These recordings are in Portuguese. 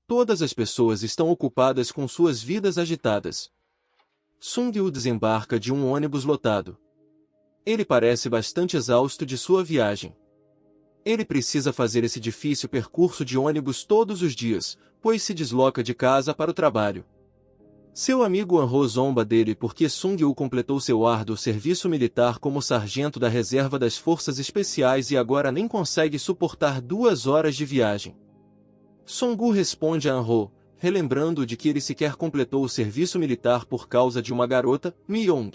Todas as pessoas estão ocupadas com suas vidas agitadas. Sung-woo desembarca de um ônibus lotado. Ele parece bastante exausto de sua viagem. Ele precisa fazer esse difícil percurso de ônibus todos os dias, pois se desloca de casa para o trabalho. Seu amigo An-ho zomba dele porque Sung-woo completou seu árduo serviço militar como sargento da reserva das Forças Especiais e agora nem consegue suportar 2 horas de viagem. Sung-woo responde a An-ho, relembrando de que ele sequer completou o serviço militar por causa de uma garota, Mi-young.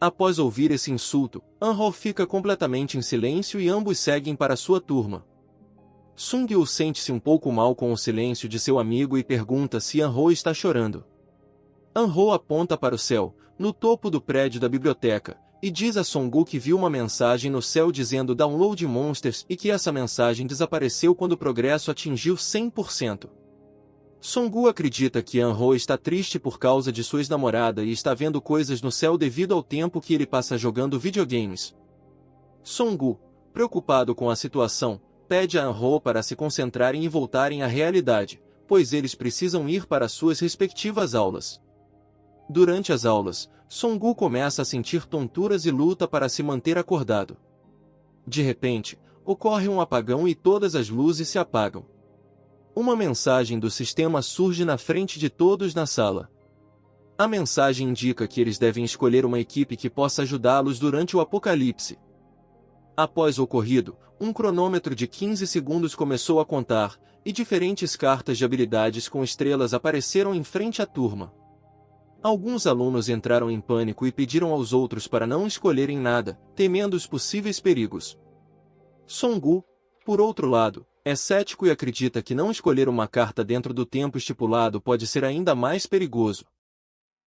Após ouvir esse insulto, An-ho fica completamente em silêncio e ambos seguem para sua turma. Sung-woo sente-se um pouco mal com o silêncio de seu amigo e pergunta se An-ho está chorando. An-ho aponta para o céu, no topo do prédio da biblioteca, e diz a Sung-woo que viu uma mensagem no céu dizendo Download Monsters e que essa mensagem desapareceu quando o progresso atingiu 100%. Sung-woo acredita que An-ho está triste por causa de sua ex-namorada e está vendo coisas no céu devido ao tempo que ele passa jogando videogames. Sung-woo, preocupado com a situação, pede a An-ho para se concentrarem e voltarem à realidade, pois eles precisam ir para suas respectivas aulas. Durante as aulas, Sung-woo começa a sentir tonturas e luta para se manter acordado. De repente, ocorre um apagão e todas as luzes se apagam. Uma mensagem do sistema surge na frente de todos na sala. A mensagem indica que eles devem escolher uma equipe que possa ajudá-los durante o apocalipse. Após o ocorrido, um cronômetro de 15 segundos começou a contar, e diferentes cartas de habilidades com estrelas apareceram em frente à turma. Alguns alunos entraram em pânico e pediram aos outros para não escolherem nada, temendo os possíveis perigos. Sung-woo, por outro lado, é cético e acredita que não escolher uma carta dentro do tempo estipulado pode ser ainda mais perigoso.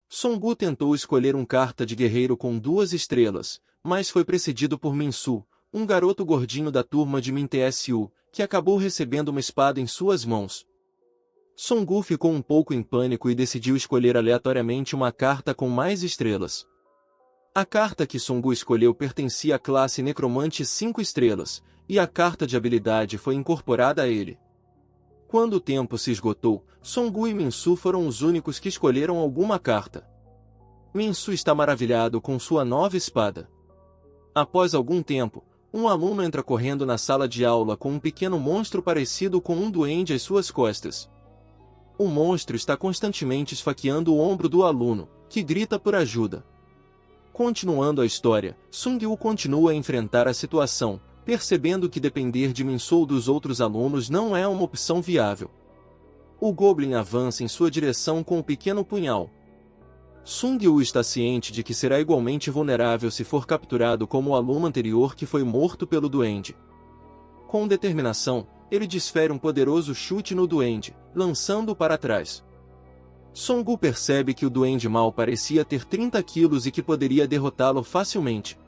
Sung-woo tentou escolher uma carta de guerreiro com 2 estrelas, mas foi precedido por Min-soo, um garoto gordinho da turma de Min-tsu, que acabou recebendo uma espada em suas mãos. Sung-woo ficou um pouco em pânico e decidiu escolher aleatoriamente uma carta com mais estrelas. A carta que Sung-woo escolheu pertencia à classe Necromante 5 estrelas, e a carta de habilidade foi incorporada a ele. Quando o tempo se esgotou, Sung-woo e Min-soo foram os únicos que escolheram alguma carta. Min-soo está maravilhado com sua nova espada. Após algum tempo, um aluno entra correndo na sala de aula com um pequeno monstro parecido com um duende às suas costas. O monstro está constantemente esfaqueando o ombro do aluno, que grita por ajuda. Continuando a história, Sung-woo continua a enfrentar a situação, percebendo que depender de Min-soo ou dos outros alunos não é uma opção viável. O Goblin avança em sua direção com um pequeno punhal. Sung-woo está ciente de que será igualmente vulnerável se for capturado como o aluno anterior que foi morto pelo duende. Com determinação, ele desfere um poderoso chute no duende, lançando-o para trás. Sung-woo percebe que o duende mal parecia ter 30 quilos e que poderia derrotá-lo facilmente.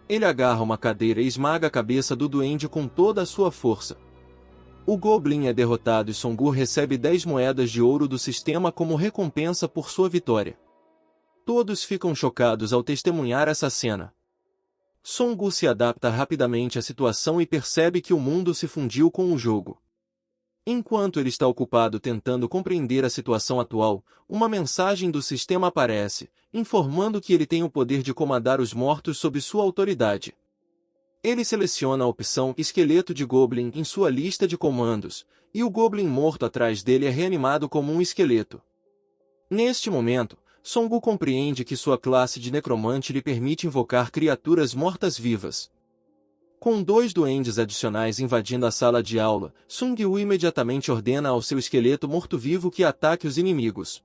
Ele agarra uma cadeira e esmaga a cabeça do duende com toda a sua força. O Goblin é derrotado e Sung-woo recebe 10 moedas de ouro do sistema como recompensa por sua vitória. Todos ficam chocados ao testemunhar essa cena. Sung-woo se adapta rapidamente à situação e percebe que o mundo se fundiu com o jogo. Enquanto ele está ocupado tentando compreender a situação atual, uma mensagem do sistema aparece, informando que ele tem o poder de comandar os mortos sob sua autoridade. Ele seleciona a opção Esqueleto de Goblin em sua lista de comandos, e o Goblin morto atrás dele é reanimado como um esqueleto. Neste momento, Sung-woo compreende que sua classe de necromante lhe permite invocar criaturas mortas-vivas. Com 2 duendes adicionais invadindo a sala de aula, Sung-woo imediatamente ordena ao seu esqueleto morto-vivo que ataque os inimigos.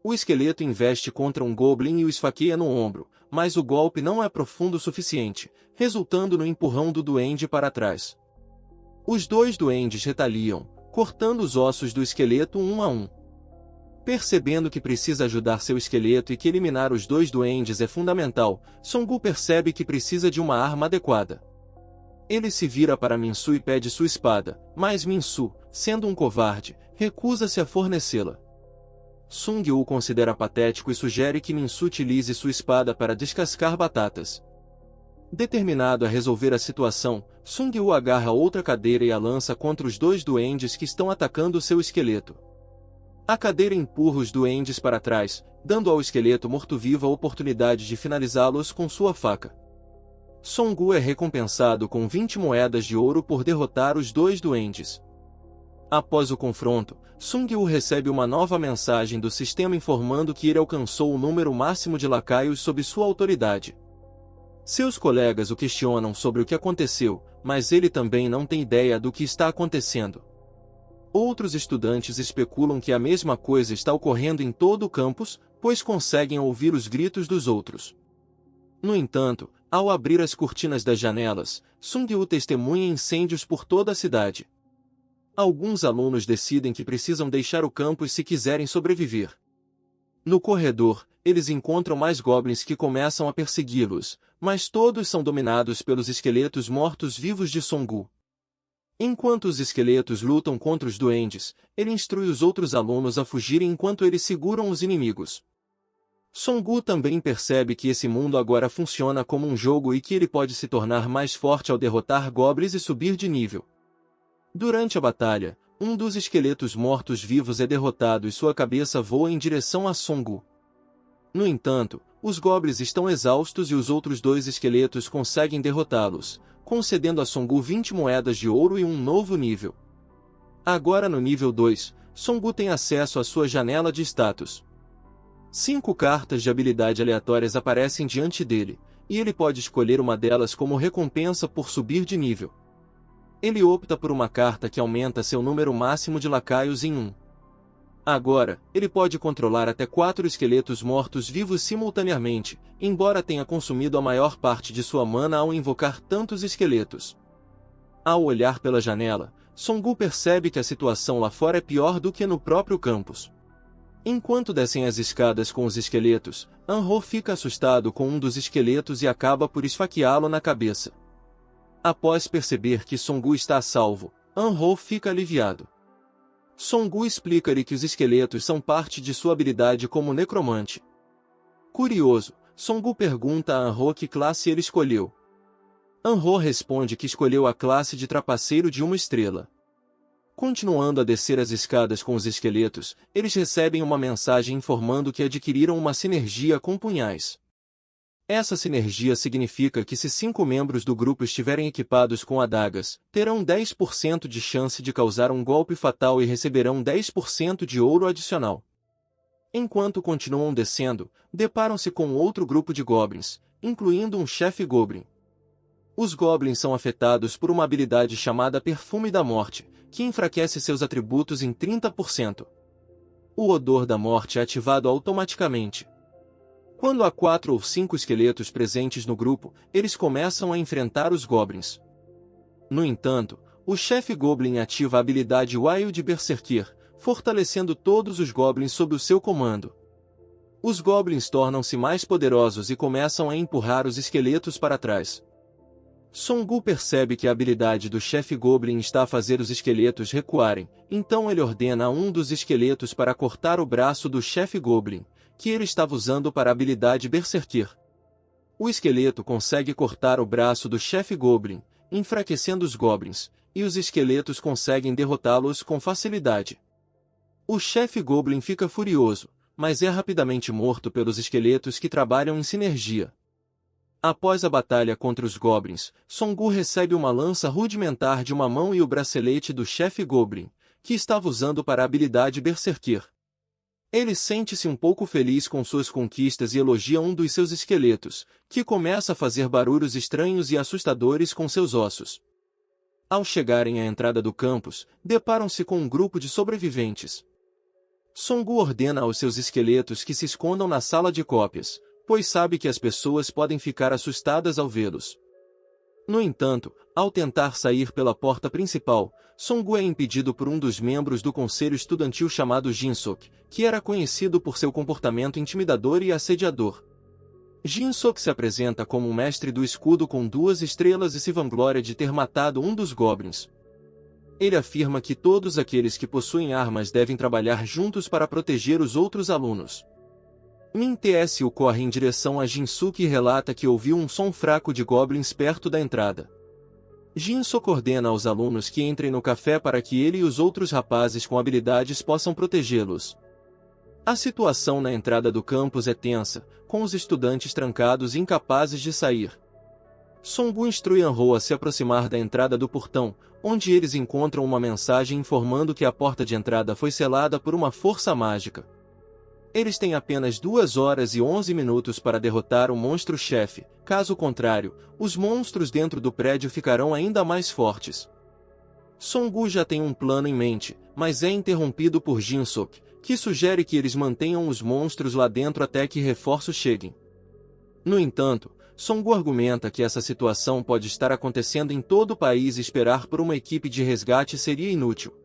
O esqueleto investe contra um Goblin e o esfaqueia no ombro, mas o golpe não é profundo o suficiente, resultando no empurrão do duende para trás. Os 2 duendes retaliam, cortando os ossos do esqueleto um a um. Percebendo que precisa ajudar seu esqueleto e que eliminar os 2 duendes é fundamental, Sung-woo percebe que precisa de uma arma adequada. Ele se vira para Min-soo e pede sua espada, mas Min-soo, sendo um covarde, recusa-se a fornecê-la. Sung-woo considera patético e sugere que Min-soo utilize sua espada para descascar batatas. Determinado a resolver a situação, Sung-woo agarra outra cadeira e a lança contra os dois duendes que estão atacando seu esqueleto. A cadeira empurra os duendes para trás, dando ao esqueleto morto-vivo a oportunidade de finalizá-los com sua faca. Song-woo é recompensado com 20 moedas de ouro por derrotar os dois duendes. Após o confronto, Sung-woo recebe uma nova mensagem do sistema informando que ele alcançou o número máximo de lacaios sob sua autoridade. Seus colegas o questionam sobre o que aconteceu, mas ele também não tem ideia do que está acontecendo. Outros estudantes especulam que a mesma coisa está ocorrendo em todo o campus, pois conseguem ouvir os gritos dos outros. No entanto, ao abrir as cortinas das janelas, Sung-woo testemunha incêndios por toda a cidade. Alguns alunos decidem que precisam deixar o campus se quiserem sobreviver. No corredor, eles encontram mais goblins que começam a persegui-los, mas todos são dominados pelos esqueletos mortos-vivos de Song-woo. Enquanto os esqueletos lutam contra os duendes, ele instrui os outros alunos a fugirem enquanto eles seguram os inimigos. Song-woo também percebe que esse mundo agora funciona como um jogo e que ele pode se tornar mais forte ao derrotar goblins e subir de nível. Durante a batalha, um dos esqueletos mortos-vivos é derrotado e sua cabeça voa em direção a Song-woo. No entanto, os goblins estão exaustos e os outros dois esqueletos conseguem derrotá-los, concedendo a Song-woo 20 moedas de ouro e um novo nível. Agora no nível 2, Song-woo tem acesso à sua janela de status. 5 cartas de habilidade aleatórias aparecem diante dele, e ele pode escolher uma delas como recompensa por subir de nível. Ele opta por uma carta que aumenta seu número máximo de lacaios em 1. Agora, ele pode controlar até 4 esqueletos mortos-vivos simultaneamente, embora tenha consumido a maior parte de sua mana ao invocar tantos esqueletos. Ao olhar pela janela, Song-woo percebe que a situação lá fora é pior do que no próprio campus. Enquanto descem as escadas com os esqueletos, An-ho fica assustado com um dos esqueletos e acaba por esfaqueá-lo na cabeça. Após perceber que Song-woo está a salvo, An-ho fica aliviado. Song-woo explica-lhe que os esqueletos são parte de sua habilidade como necromante. Curioso, Song-woo pergunta a An-ho que classe ele escolheu. An-ho responde que escolheu a classe de trapaceiro de 1 estrela. Continuando a descer as escadas com os esqueletos, eles recebem uma mensagem informando que adquiriram uma sinergia com punhais. Essa sinergia significa que se 5 membros do grupo estiverem equipados com adagas, terão 10% de chance de causar um golpe fatal e receberão 10% de ouro adicional. Enquanto continuam descendo, deparam-se com outro grupo de goblins, incluindo um chefe goblin. Os goblins são afetados por uma habilidade chamada Perfume da Morte, que enfraquece seus atributos em 30%. O odor da morte é ativado automaticamente. Quando há 4 ou 5 esqueletos presentes no grupo, eles começam a enfrentar os goblins. No entanto, o chefe goblin ativa a habilidade Wild Berserker, fortalecendo todos os goblins sob o seu comando. Os goblins tornam-se mais poderosos e começam a empurrar os esqueletos para trás. Song-woo percebe que a habilidade do chefe goblin está a fazer os esqueletos recuarem, então ele ordena a um dos esqueletos para cortar o braço do chefe goblin, que ele estava usando para a habilidade Berserker. O esqueleto consegue cortar o braço do chefe goblin, enfraquecendo os goblins, e os esqueletos conseguem derrotá-los com facilidade. O chefe goblin fica furioso, mas é rapidamente morto pelos esqueletos que trabalham em sinergia. Após a batalha contra os goblins, Song-woo recebe uma lança rudimentar de uma mão e o bracelete do chefe goblin, que estava usando para a habilidade Berserker. Ele sente-se um pouco feliz com suas conquistas e elogia um dos seus esqueletos, que começa a fazer barulhos estranhos e assustadores com seus ossos. Ao chegarem à entrada do campus, deparam-se com um grupo de sobreviventes. Song-woo ordena aos seus esqueletos que se escondam na sala de cópias, pois sabe que as pessoas podem ficar assustadas ao vê-los. No entanto, ao tentar sair pela porta principal, Song-woo é impedido por um dos membros do conselho estudantil chamado Jin-sok, que era conhecido por seu comportamento intimidador e assediador. Jin-sok se apresenta como um mestre do escudo com 2 estrelas e se vangloria de ter matado um dos goblins. Ele afirma que todos aqueles que possuem armas devem trabalhar juntos para proteger os outros alunos. Min Tsu corre em direção a Jinsook e relata que ouviu um som fraco de goblins perto da entrada. Jinsook ordena aos alunos que entrem no café para que ele e os outros rapazes com habilidades possam protegê-los. A situação na entrada do campus é tensa, com os estudantes trancados e incapazes de sair. Songgu instrui Anho a se aproximar da entrada do portão, onde eles encontram uma mensagem informando que a porta de entrada foi selada por uma força mágica. Eles têm apenas 2 horas e 11 minutos para derrotar o monstro-chefe, caso contrário, os monstros dentro do prédio ficarão ainda mais fortes. Songgu já tem um plano em mente, mas é interrompido por Jinsook, que sugere que eles mantenham os monstros lá dentro até que reforços cheguem. No entanto, Songgu argumenta que essa situação pode estar acontecendo em todo o país e esperar por uma equipe de resgate seria inútil.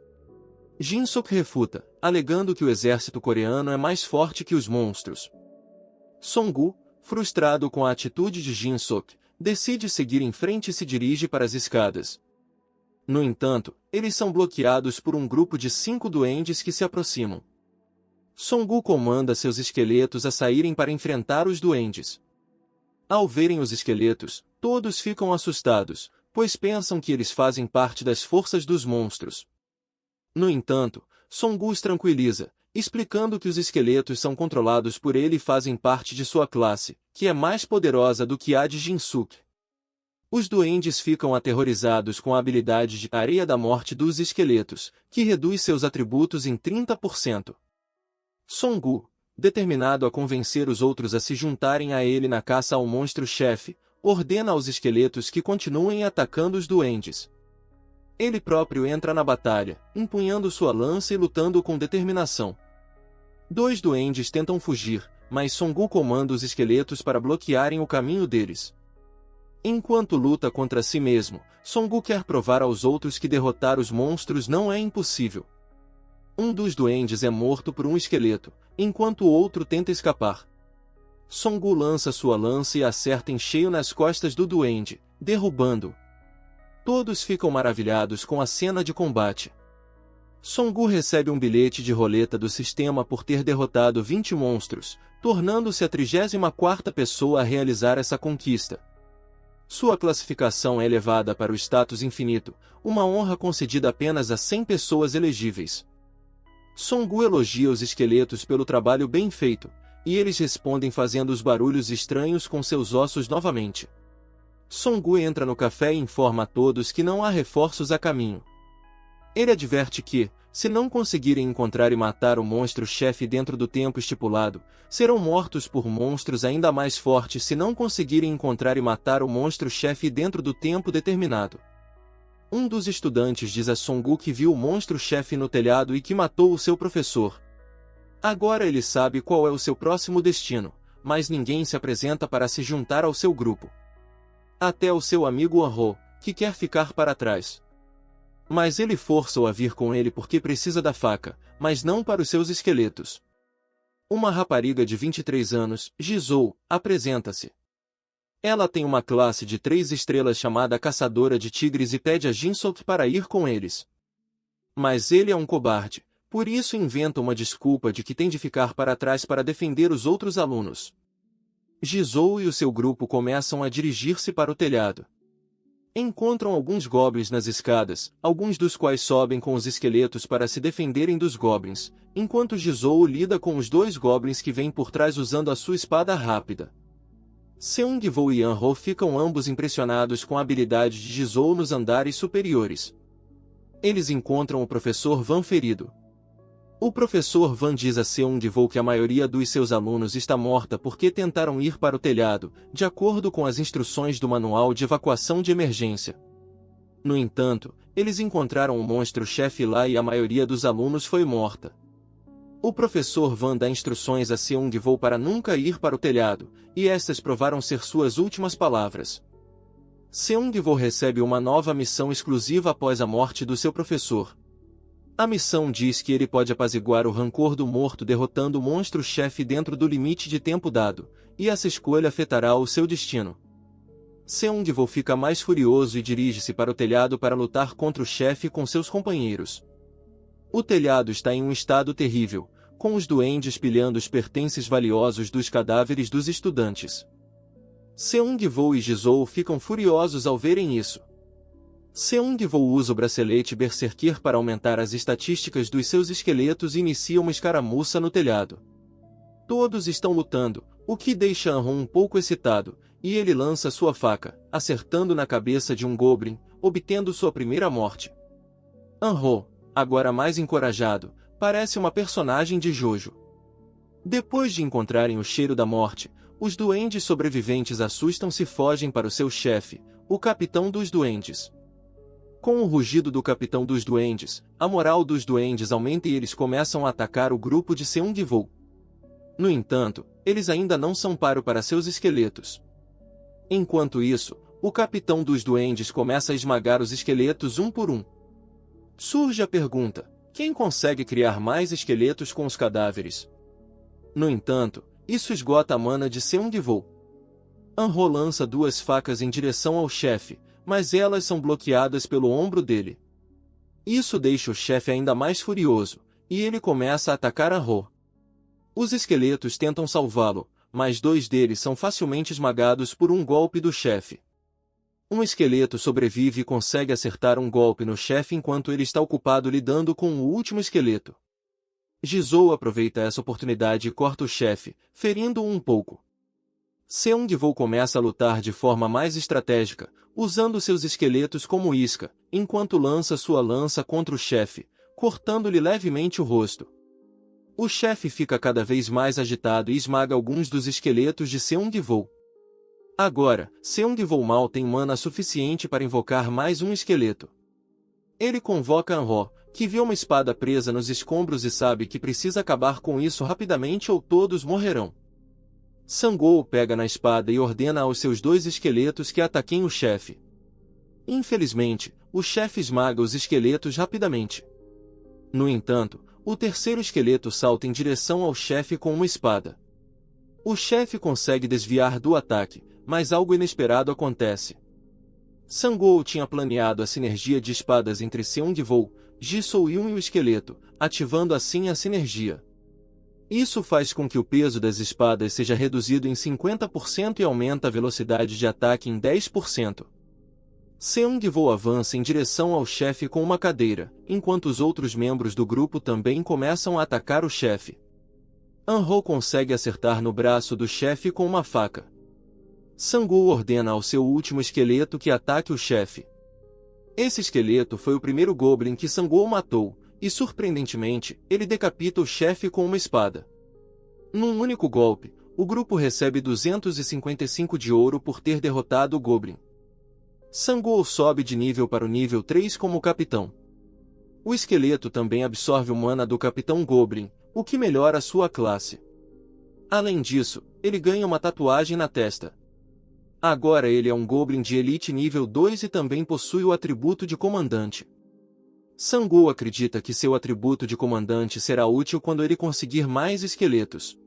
Jinsook refuta, alegando que o exército coreano é mais forte que os monstros. Songgu, frustrado com a atitude de Jinsook, decide seguir em frente e se dirige para as escadas. No entanto, eles são bloqueados por um grupo de 5 duendes que se aproximam. Songgu comanda seus esqueletos a saírem para enfrentar os duendes. Ao verem os esqueletos, todos ficam assustados, pois pensam que eles fazem parte das forças dos monstros. No entanto, Songgu os tranquiliza, explicando que os esqueletos são controlados por ele e fazem parte de sua classe, que é mais poderosa do que a de Jinsook. Os duendes ficam aterrorizados com a habilidade de Areia da Morte dos esqueletos, que reduz seus atributos em 30%. Songgu, determinado a convencer os outros a se juntarem a ele na caça ao monstro-chefe, ordena aos esqueletos que continuem atacando os duendes. Ele próprio entra na batalha, empunhando sua lança e lutando com determinação. 2 duendes tentam fugir, mas Songgu comanda os esqueletos para bloquearem o caminho deles. Enquanto luta contra si mesmo, Songgu quer provar aos outros que derrotar os monstros não é impossível. Um dos duendes é morto por um esqueleto, enquanto o outro tenta escapar. Songgu lança sua lança e acerta em cheio nas costas do duende, derrubando-o. Todos ficam maravilhados com a cena de combate. Songgu recebe um bilhete de roleta do sistema por ter derrotado 20 monstros, tornando-se a 34ª pessoa a realizar essa conquista. Sua classificação é elevada para o status infinito, uma honra concedida apenas a 100 pessoas elegíveis. Songgu elogia os esqueletos pelo trabalho bem feito, e eles respondem fazendo os barulhos estranhos com seus ossos novamente. Songgu entra no café e informa a todos que não há reforços a caminho. Ele adverte que, se não conseguirem encontrar e matar o monstro-chefe dentro do tempo estipulado, serão mortos por monstros ainda mais fortes se não conseguirem encontrar e matar o monstro-chefe dentro do tempo determinado. Um dos estudantes diz a Songgu que viu o monstro-chefe no telhado e que matou o seu professor. Agora ele sabe qual é o seu próximo destino, mas ninguém se apresenta para se juntar ao seu grupo. Até o seu amigo Anho, que quer ficar para trás. Mas ele força-o a vir com ele porque precisa da faca, mas não para os seus esqueletos. Uma rapariga de 23 anos, Jizou, apresenta-se. Ela tem uma classe de 3 estrelas chamada Caçadora de Tigres e pede a Jinsook para ir com eles. Mas ele é um cobarde, por isso inventa uma desculpa de que tem de ficar para trás para defender os outros alunos. Jizou e o seu grupo começam a dirigir-se para o telhado. Encontram alguns goblins nas escadas, alguns dos quais sobem com os esqueletos para se defenderem dos goblins, enquanto Jizou lida com os 2 goblins que vêm por trás usando a sua espada rápida. Seung-woo e Anho ficam ambos impressionados com a habilidade de Jizou nos andares superiores. Eles encontram o professor Van ferido. O professor Van diz a Seung-woo que a maioria dos seus alunos está morta porque tentaram ir para o telhado, de acordo com as instruções do manual de evacuação de emergência. No entanto, eles encontraram o monstro-chefe lá e a maioria dos alunos foi morta. O professor Van dá instruções a Seung-woo para nunca ir para o telhado, e estas provaram ser suas últimas palavras. Seung-woo recebe uma nova missão exclusiva após a morte do seu professor. A missão diz que ele pode apaziguar o rancor do morto derrotando o monstro-chefe dentro do limite de tempo dado, e essa escolha afetará o seu destino. Seung-woo fica mais furioso e dirige-se para o telhado para lutar contra o chefe com seus companheiros. O telhado está em um estado terrível, com os duendes pilhando os pertences valiosos dos cadáveres dos estudantes. Seung-woo e Jisoo ficam furiosos ao verem isso. Seung-woo usa o bracelete Berserker para aumentar as estatísticas dos seus esqueletos e inicia uma escaramuça no telhado. Todos estão lutando, o que deixa Anho um pouco excitado, e ele lança sua faca, acertando na cabeça de um goblin, obtendo sua primeira morte. Anho, agora mais encorajado, parece uma personagem de Jojo. Depois de encontrarem o cheiro da morte, os duendes sobreviventes assustam-se e fogem para o seu chefe, o Capitão dos Duendes. Com o rugido do Capitão dos Duendes, a moral dos duendes aumenta e eles começam a atacar o grupo de Seung-woo. No entanto, eles ainda não são páreo para seus esqueletos. Enquanto isso, o Capitão dos Duendes começa a esmagar os esqueletos um por um. Surge a pergunta: quem consegue criar mais esqueletos com os cadáveres? No entanto, isso esgota a mana de Seung-woo. Anho lança duas facas em direção ao chefe, mas elas são bloqueadas pelo ombro dele. Isso deixa o chefe ainda mais furioso, e ele começa a atacar Anho. Os esqueletos tentam salvá-lo, mas dois deles são facilmente esmagados por um golpe do chefe. Um esqueleto sobrevive e consegue acertar um golpe no chefe enquanto ele está ocupado lidando com o último esqueleto. Jisoo aproveita essa oportunidade e corta o chefe, ferindo-o um pouco. Seung-woo começa a lutar de forma mais estratégica, usando seus esqueletos como isca, enquanto lança sua lança contra o chefe, cortando-lhe levemente o rosto. O chefe fica cada vez mais agitado e esmaga alguns dos esqueletos de Seung-woo. Agora, Seung-woo mal tem mana suficiente para invocar mais um esqueleto. Ele convoca Anho, que vê uma espada presa nos escombros e sabe que precisa acabar com isso rapidamente ou todos morrerão. Sang-woo pega na espada e ordena aos seus dois esqueletos que ataquem o chefe. Infelizmente, o chefe esmaga os esqueletos rapidamente. No entanto, o terceiro esqueleto salta em direção ao chefe com uma espada. O chefe consegue desviar do ataque, mas algo inesperado acontece. Sang-woo tinha planeado a sinergia de espadas entre Seung-woo, Ji-soo-yun e o esqueleto, ativando assim a sinergia. Isso faz com que o peso das espadas seja reduzido em 50% e aumenta a velocidade de ataque em 10%. Seung-woo avança em direção ao chefe com uma cadeira, enquanto os outros membros do grupo também começam a atacar o chefe. Anho consegue acertar no braço do chefe com uma faca. Sang-woo ordena ao seu último esqueleto que ataque o chefe. Esse esqueleto foi o primeiro goblin que Sang-woo matou, e surpreendentemente, ele decapita o chefe com uma espada. Num único golpe, o grupo recebe 255 de ouro por ter derrotado o goblin. Sang-woo sobe de nível para o nível 3 como capitão. O esqueleto também absorve o mana do Capitão Goblin, o que melhora sua classe. Além disso, ele ganha uma tatuagem na testa. Agora ele é um Goblin de Elite nível 2 e também possui o atributo de comandante. Sang-woo acredita que seu atributo de comandante será útil quando ele conseguir mais esqueletos.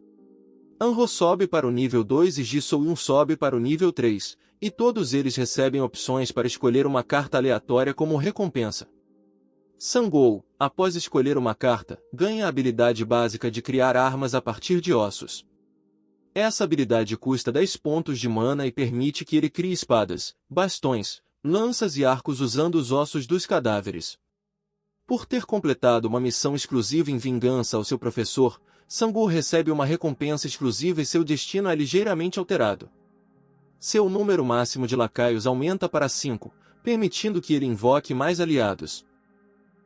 Anho sobe para o nível 2 e Ji-soo-yun sobe para o nível 3, e todos eles recebem opções para escolher uma carta aleatória como recompensa. Sang-woo, após escolher uma carta, ganha a habilidade básica de criar armas a partir de ossos. Essa habilidade custa 10 pontos de mana e permite que ele crie espadas, bastões, lanças e arcos usando os ossos dos cadáveres. Por ter completado uma missão exclusiva em vingança ao seu professor, Sang-woo recebe uma recompensa exclusiva e seu destino é ligeiramente alterado. Seu número máximo de lacaios aumenta para 5, permitindo que ele invoque mais aliados.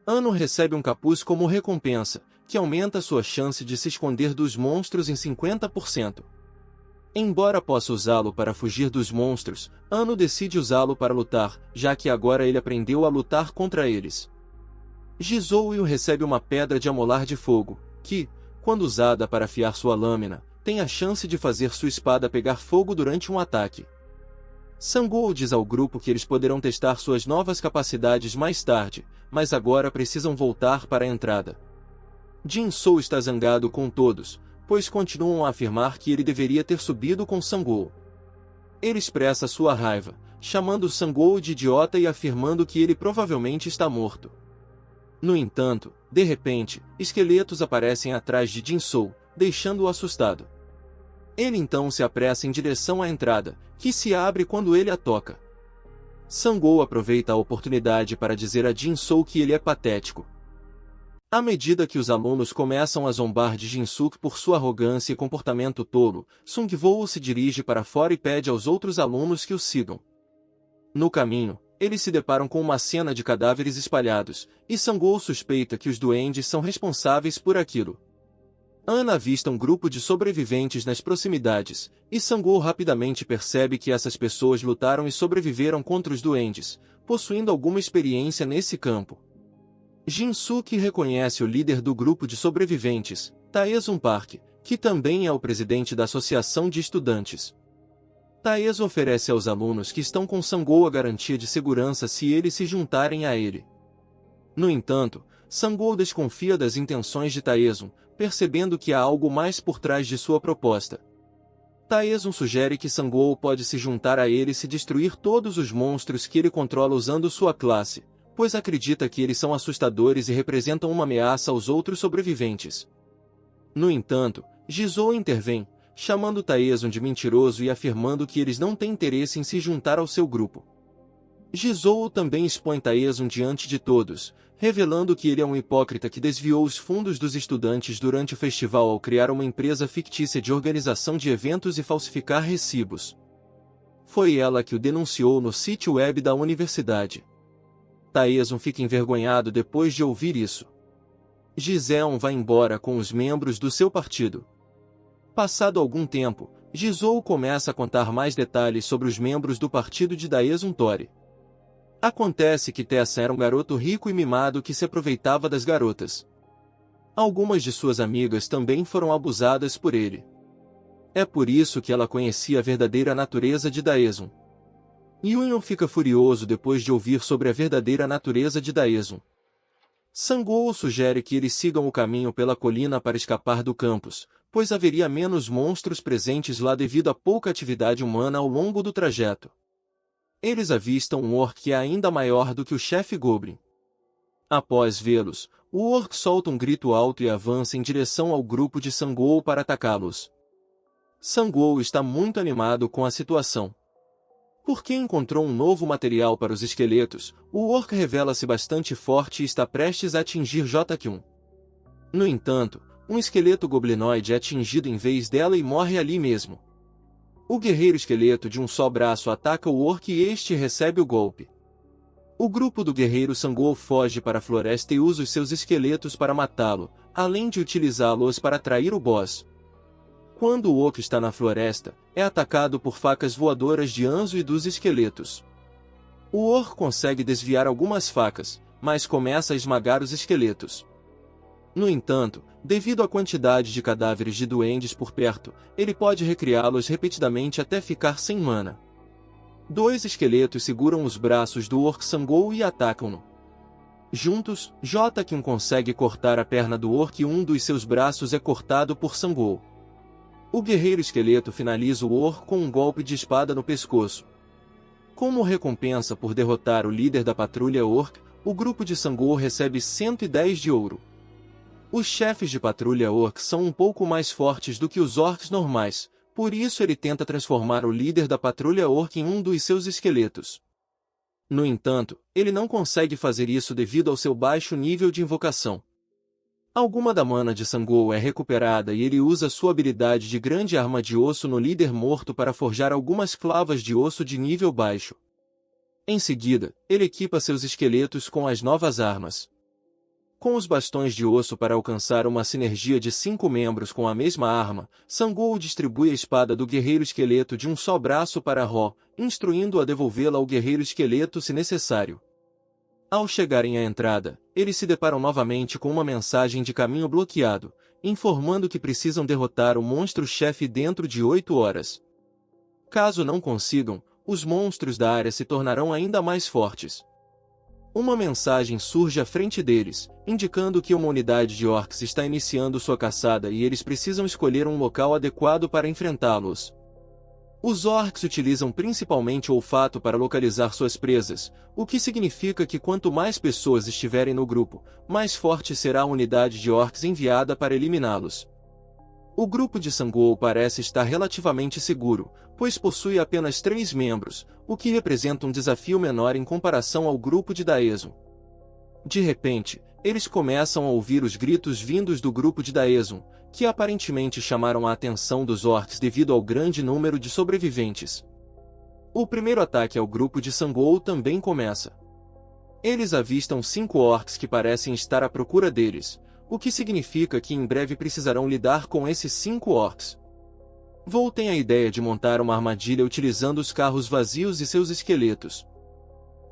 Ano recebe um capuz como recompensa, que aumenta sua chance de se esconder dos monstros em 50%. Embora possa usá-lo para fugir dos monstros, Ano decide usá-lo para lutar, já que agora ele aprendeu a lutar contra eles. Ji-soo-yun recebe uma pedra de amolar de fogo, que, quando usada para afiar sua lâmina, tem a chance de fazer sua espada pegar fogo durante um ataque. Sang-woo diz ao grupo que eles poderão testar suas novas capacidades mais tarde, mas agora precisam voltar para a entrada. Jin-soo está zangado com todos, pois continuam a afirmar que ele deveria ter subido com Sang-woo. Ele expressa sua raiva, chamando Sang-woo de idiota e afirmando que ele provavelmente está morto. No entanto, de repente, esqueletos aparecem atrás de Jinsou, deixando-o assustado. Ele então se apressa em direção à entrada, que se abre quando ele a toca. Sangou aproveita a oportunidade para dizer a Jinsou que ele é patético. À medida que os alunos começam a zombar de Jinsuk por sua arrogância e comportamento tolo, Sungwoo se dirige para fora e pede aos outros alunos que o sigam. No caminho, eles se deparam com uma cena de cadáveres espalhados, e Sangwoo suspeita que os duendes são responsáveis por aquilo. Ana avista um grupo de sobreviventes nas proximidades, e Sangwoo rapidamente percebe que essas pessoas lutaram e sobreviveram contra os duendes, possuindo alguma experiência nesse campo. Jinsuk reconhece o líder do grupo de sobreviventes, Taesun Park, que também é o presidente da associação de estudantes. Taesun oferece aos alunos que estão com Sangwoo a garantia de segurança se eles se juntarem a ele. No entanto, Sangwoo desconfia das intenções de Taesun, percebendo que há algo mais por trás de sua proposta. Taesun sugere que Sangwoo pode se juntar a ele se destruir todos os monstros que ele controla usando sua classe, pois acredita que eles são assustadores e representam uma ameaça aos outros sobreviventes. No entanto, Jizou intervém, chamando Taesun de mentiroso e afirmando que eles não têm interesse em se juntar ao seu grupo. Jizou também expõe Taesun diante de todos, revelando que ele é um hipócrita que desviou os fundos dos estudantes durante o festival ao criar uma empresa fictícia de organização de eventos e falsificar recibos. Foi ela que o denunciou no sítio web da universidade. Taesun fica envergonhado depois de ouvir isso. Giseon vai embora com os membros do seu partido. Passado algum tempo, Jizou começa a contar mais detalhes sobre os membros do partido de Daesun Tori. Acontece que Tessa era um garoto rico e mimado que se aproveitava das garotas. Algumas de suas amigas também foram abusadas por ele. É por isso que ela conhecia a verdadeira natureza de Daesun. Yunyon fica furioso depois de ouvir sobre a verdadeira natureza de Daesun. Sangwoo sugere que eles sigam o caminho pela colina para escapar do campus, pois haveria menos monstros presentes lá devido a pouca atividade humana ao longo do trajeto. Eles avistam um orc que é ainda maior do que o chefe Goblin. Após vê-los, o orc solta um grito alto e avança em direção ao grupo de Sangwoo para atacá-los. Sangwoo está muito animado com a situação. Porque encontrou um novo material para os esqueletos, o orc revela-se bastante forte e está prestes a atingir J-Kyun. No entanto, um esqueleto goblinoide é atingido em vez dela e morre ali mesmo. O guerreiro esqueleto de um só braço ataca o orc e este recebe o golpe. O grupo do guerreiro Sangwoo foge para a floresta e usa os seus esqueletos para matá-lo, além de utilizá-los para atrair o boss. Quando o orc está na floresta, é atacado por facas voadoras de Anzo e dos esqueletos. O orc consegue desviar algumas facas, mas começa a esmagar os esqueletos. No entanto, devido à quantidade de cadáveres de duendes por perto, ele pode recriá-los repetidamente até ficar sem mana. Dois esqueletos seguram os braços do orc Sangwoo e atacam-no. Juntos, J-Kyun consegue cortar a perna do orc e um dos seus braços é cortado por Sangwoo. O guerreiro esqueleto finaliza o orc com um golpe de espada no pescoço. Como recompensa por derrotar o líder da patrulha orc, o grupo de Sangwoo recebe 110 de ouro. Os chefes de patrulha orc são um pouco mais fortes do que os orcs normais, por isso ele tenta transformar o líder da patrulha orc em um dos seus esqueletos. No entanto, ele não consegue fazer isso devido ao seu baixo nível de invocação. Alguma da mana de Sangwoo é recuperada e ele usa sua habilidade de grande arma de osso no líder morto para forjar algumas clavas de osso de nível baixo. Em seguida, ele equipa seus esqueletos com as novas armas. Com os bastões de osso para alcançar uma sinergia de 5 membros com a mesma arma, Sangwoo distribui a espada do guerreiro esqueleto de um só braço para Ro, instruindo-o a devolvê-la ao guerreiro esqueleto se necessário. Ao chegarem à entrada, eles se deparam novamente com uma mensagem de caminho bloqueado, informando que precisam derrotar o monstro-chefe dentro de 8 horas. Caso não consigam, os monstros da área se tornarão ainda mais fortes. Uma mensagem surge à frente deles, indicando que uma unidade de orcs está iniciando sua caçada e eles precisam escolher um local adequado para enfrentá-los. Os orcs utilizam principalmente o olfato para localizar suas presas, o que significa que quanto mais pessoas estiverem no grupo, mais forte será a unidade de orcs enviada para eliminá-los. O grupo de Sangol parece estar relativamente seguro, pois possui apenas 3 membros, o que representa um desafio menor em comparação ao grupo de Daezun. De repente, eles começam a ouvir os gritos vindos do grupo de Daezun, que aparentemente chamaram a atenção dos orcs devido ao grande número de sobreviventes. O primeiro ataque ao grupo de Sangol também começa. Eles avistam 5 orcs que parecem estar à procura deles, o que significa que em breve precisarão lidar com esses 5 orcs. Vol tem a ideia de montar uma armadilha utilizando os carros vazios e seus esqueletos.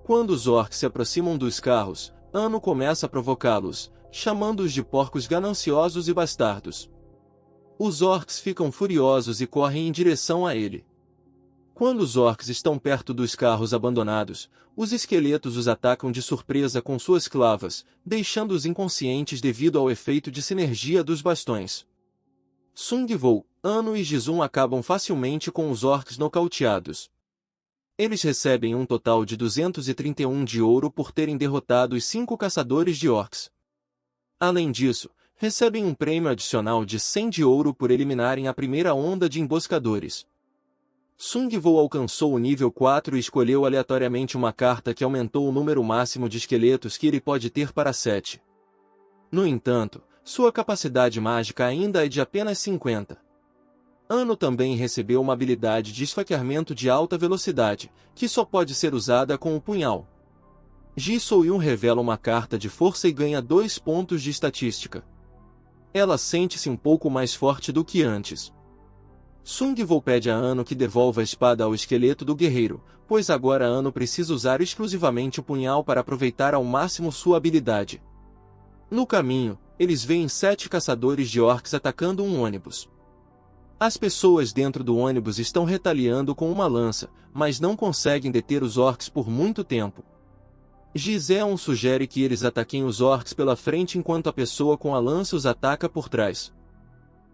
Quando os orcs se aproximam dos carros, Ano começa a provocá-los, chamando-os de porcos gananciosos e bastardos. Os orcs ficam furiosos e correm em direção a ele. Quando os orcs estão perto dos carros abandonados, os esqueletos os atacam de surpresa com suas clavas, deixando-os inconscientes devido ao efeito de sinergia dos bastões. Sung Vol, Ano e Jizun acabam facilmente com os orcs nocauteados. Eles recebem um total de 231 de ouro por terem derrotado os 5 caçadores de orcs. Além disso, recebem um prêmio adicional de 100 de ouro por eliminarem a primeira onda de emboscadores. Sung Vol alcançou o nível 4 e escolheu aleatoriamente uma carta que aumentou o número máximo de esqueletos que ele pode ter para 7. No entanto, sua capacidade mágica ainda é de apenas 50. Ano também recebeu uma habilidade de esfaqueamento de alta velocidade, que só pode ser usada com o punhal. Ji Soyun revela uma carta de força e ganha 2 pontos de estatística. Ela sente-se um pouco mais forte do que antes. Sung Vol pede a Ano que devolva a espada ao esqueleto do guerreiro, pois agora Ano precisa usar exclusivamente o punhal para aproveitar ao máximo sua habilidade. No caminho, eles veem 7 caçadores de orcs atacando um ônibus. As pessoas dentro do ônibus estão retaliando com uma lança, mas não conseguem deter os orcs por muito tempo. Gizeon sugere que eles ataquem os orcs pela frente enquanto a pessoa com a lança os ataca por trás.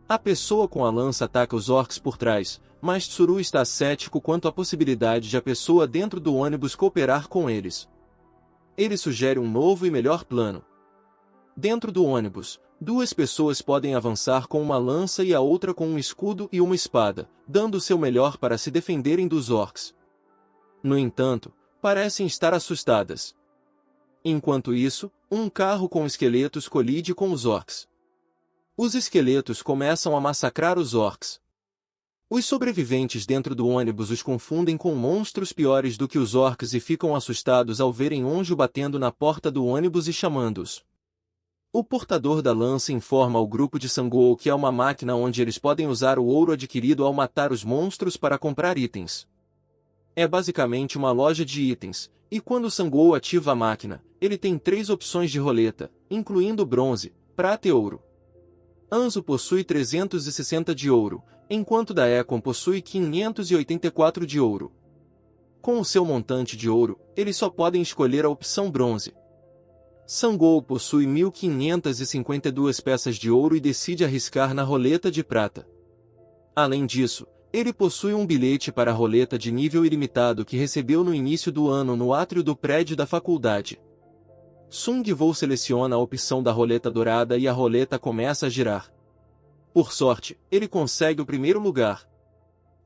A pessoa com a lança ataca os orcs por trás, mas Tsuru está cético quanto à possibilidade de a pessoa dentro do ônibus cooperar com eles. Ele sugere um novo e melhor plano. Dentro do ônibus, 2 pessoas podem avançar com uma lança e a outra com um escudo e uma espada, dando o seu melhor para se defenderem dos orcs. No entanto, parecem estar assustadas. Enquanto isso, um carro com esqueletos colide com os orcs. Os esqueletos começam a massacrar os orcs. Os sobreviventes dentro do ônibus os confundem com monstros piores do que os orcs e ficam assustados ao verem Onjo batendo na porta do ônibus e chamando-os. O portador da lança informa ao grupo de Sangol que é uma máquina onde eles podem usar o ouro adquirido ao matar os monstros para comprar itens. É basicamente uma loja de itens, e quando Sangol ativa a máquina, ele tem 3 opções de roleta, incluindo bronze, prata e ouro. Anzo possui 360 de ouro, enquanto Daekon possui 584 de ouro. Com o seu montante de ouro, eles só podem escolher a opção bronze. Sangol possui 1552 peças de ouro e decide arriscar na roleta de prata. Além disso, ele possui um bilhete para a roleta de nível ilimitado que recebeu no início do ano no átrio do prédio da faculdade. Sung Vol seleciona a opção da roleta dourada e a roleta começa a girar. Por sorte, ele consegue o primeiro lugar.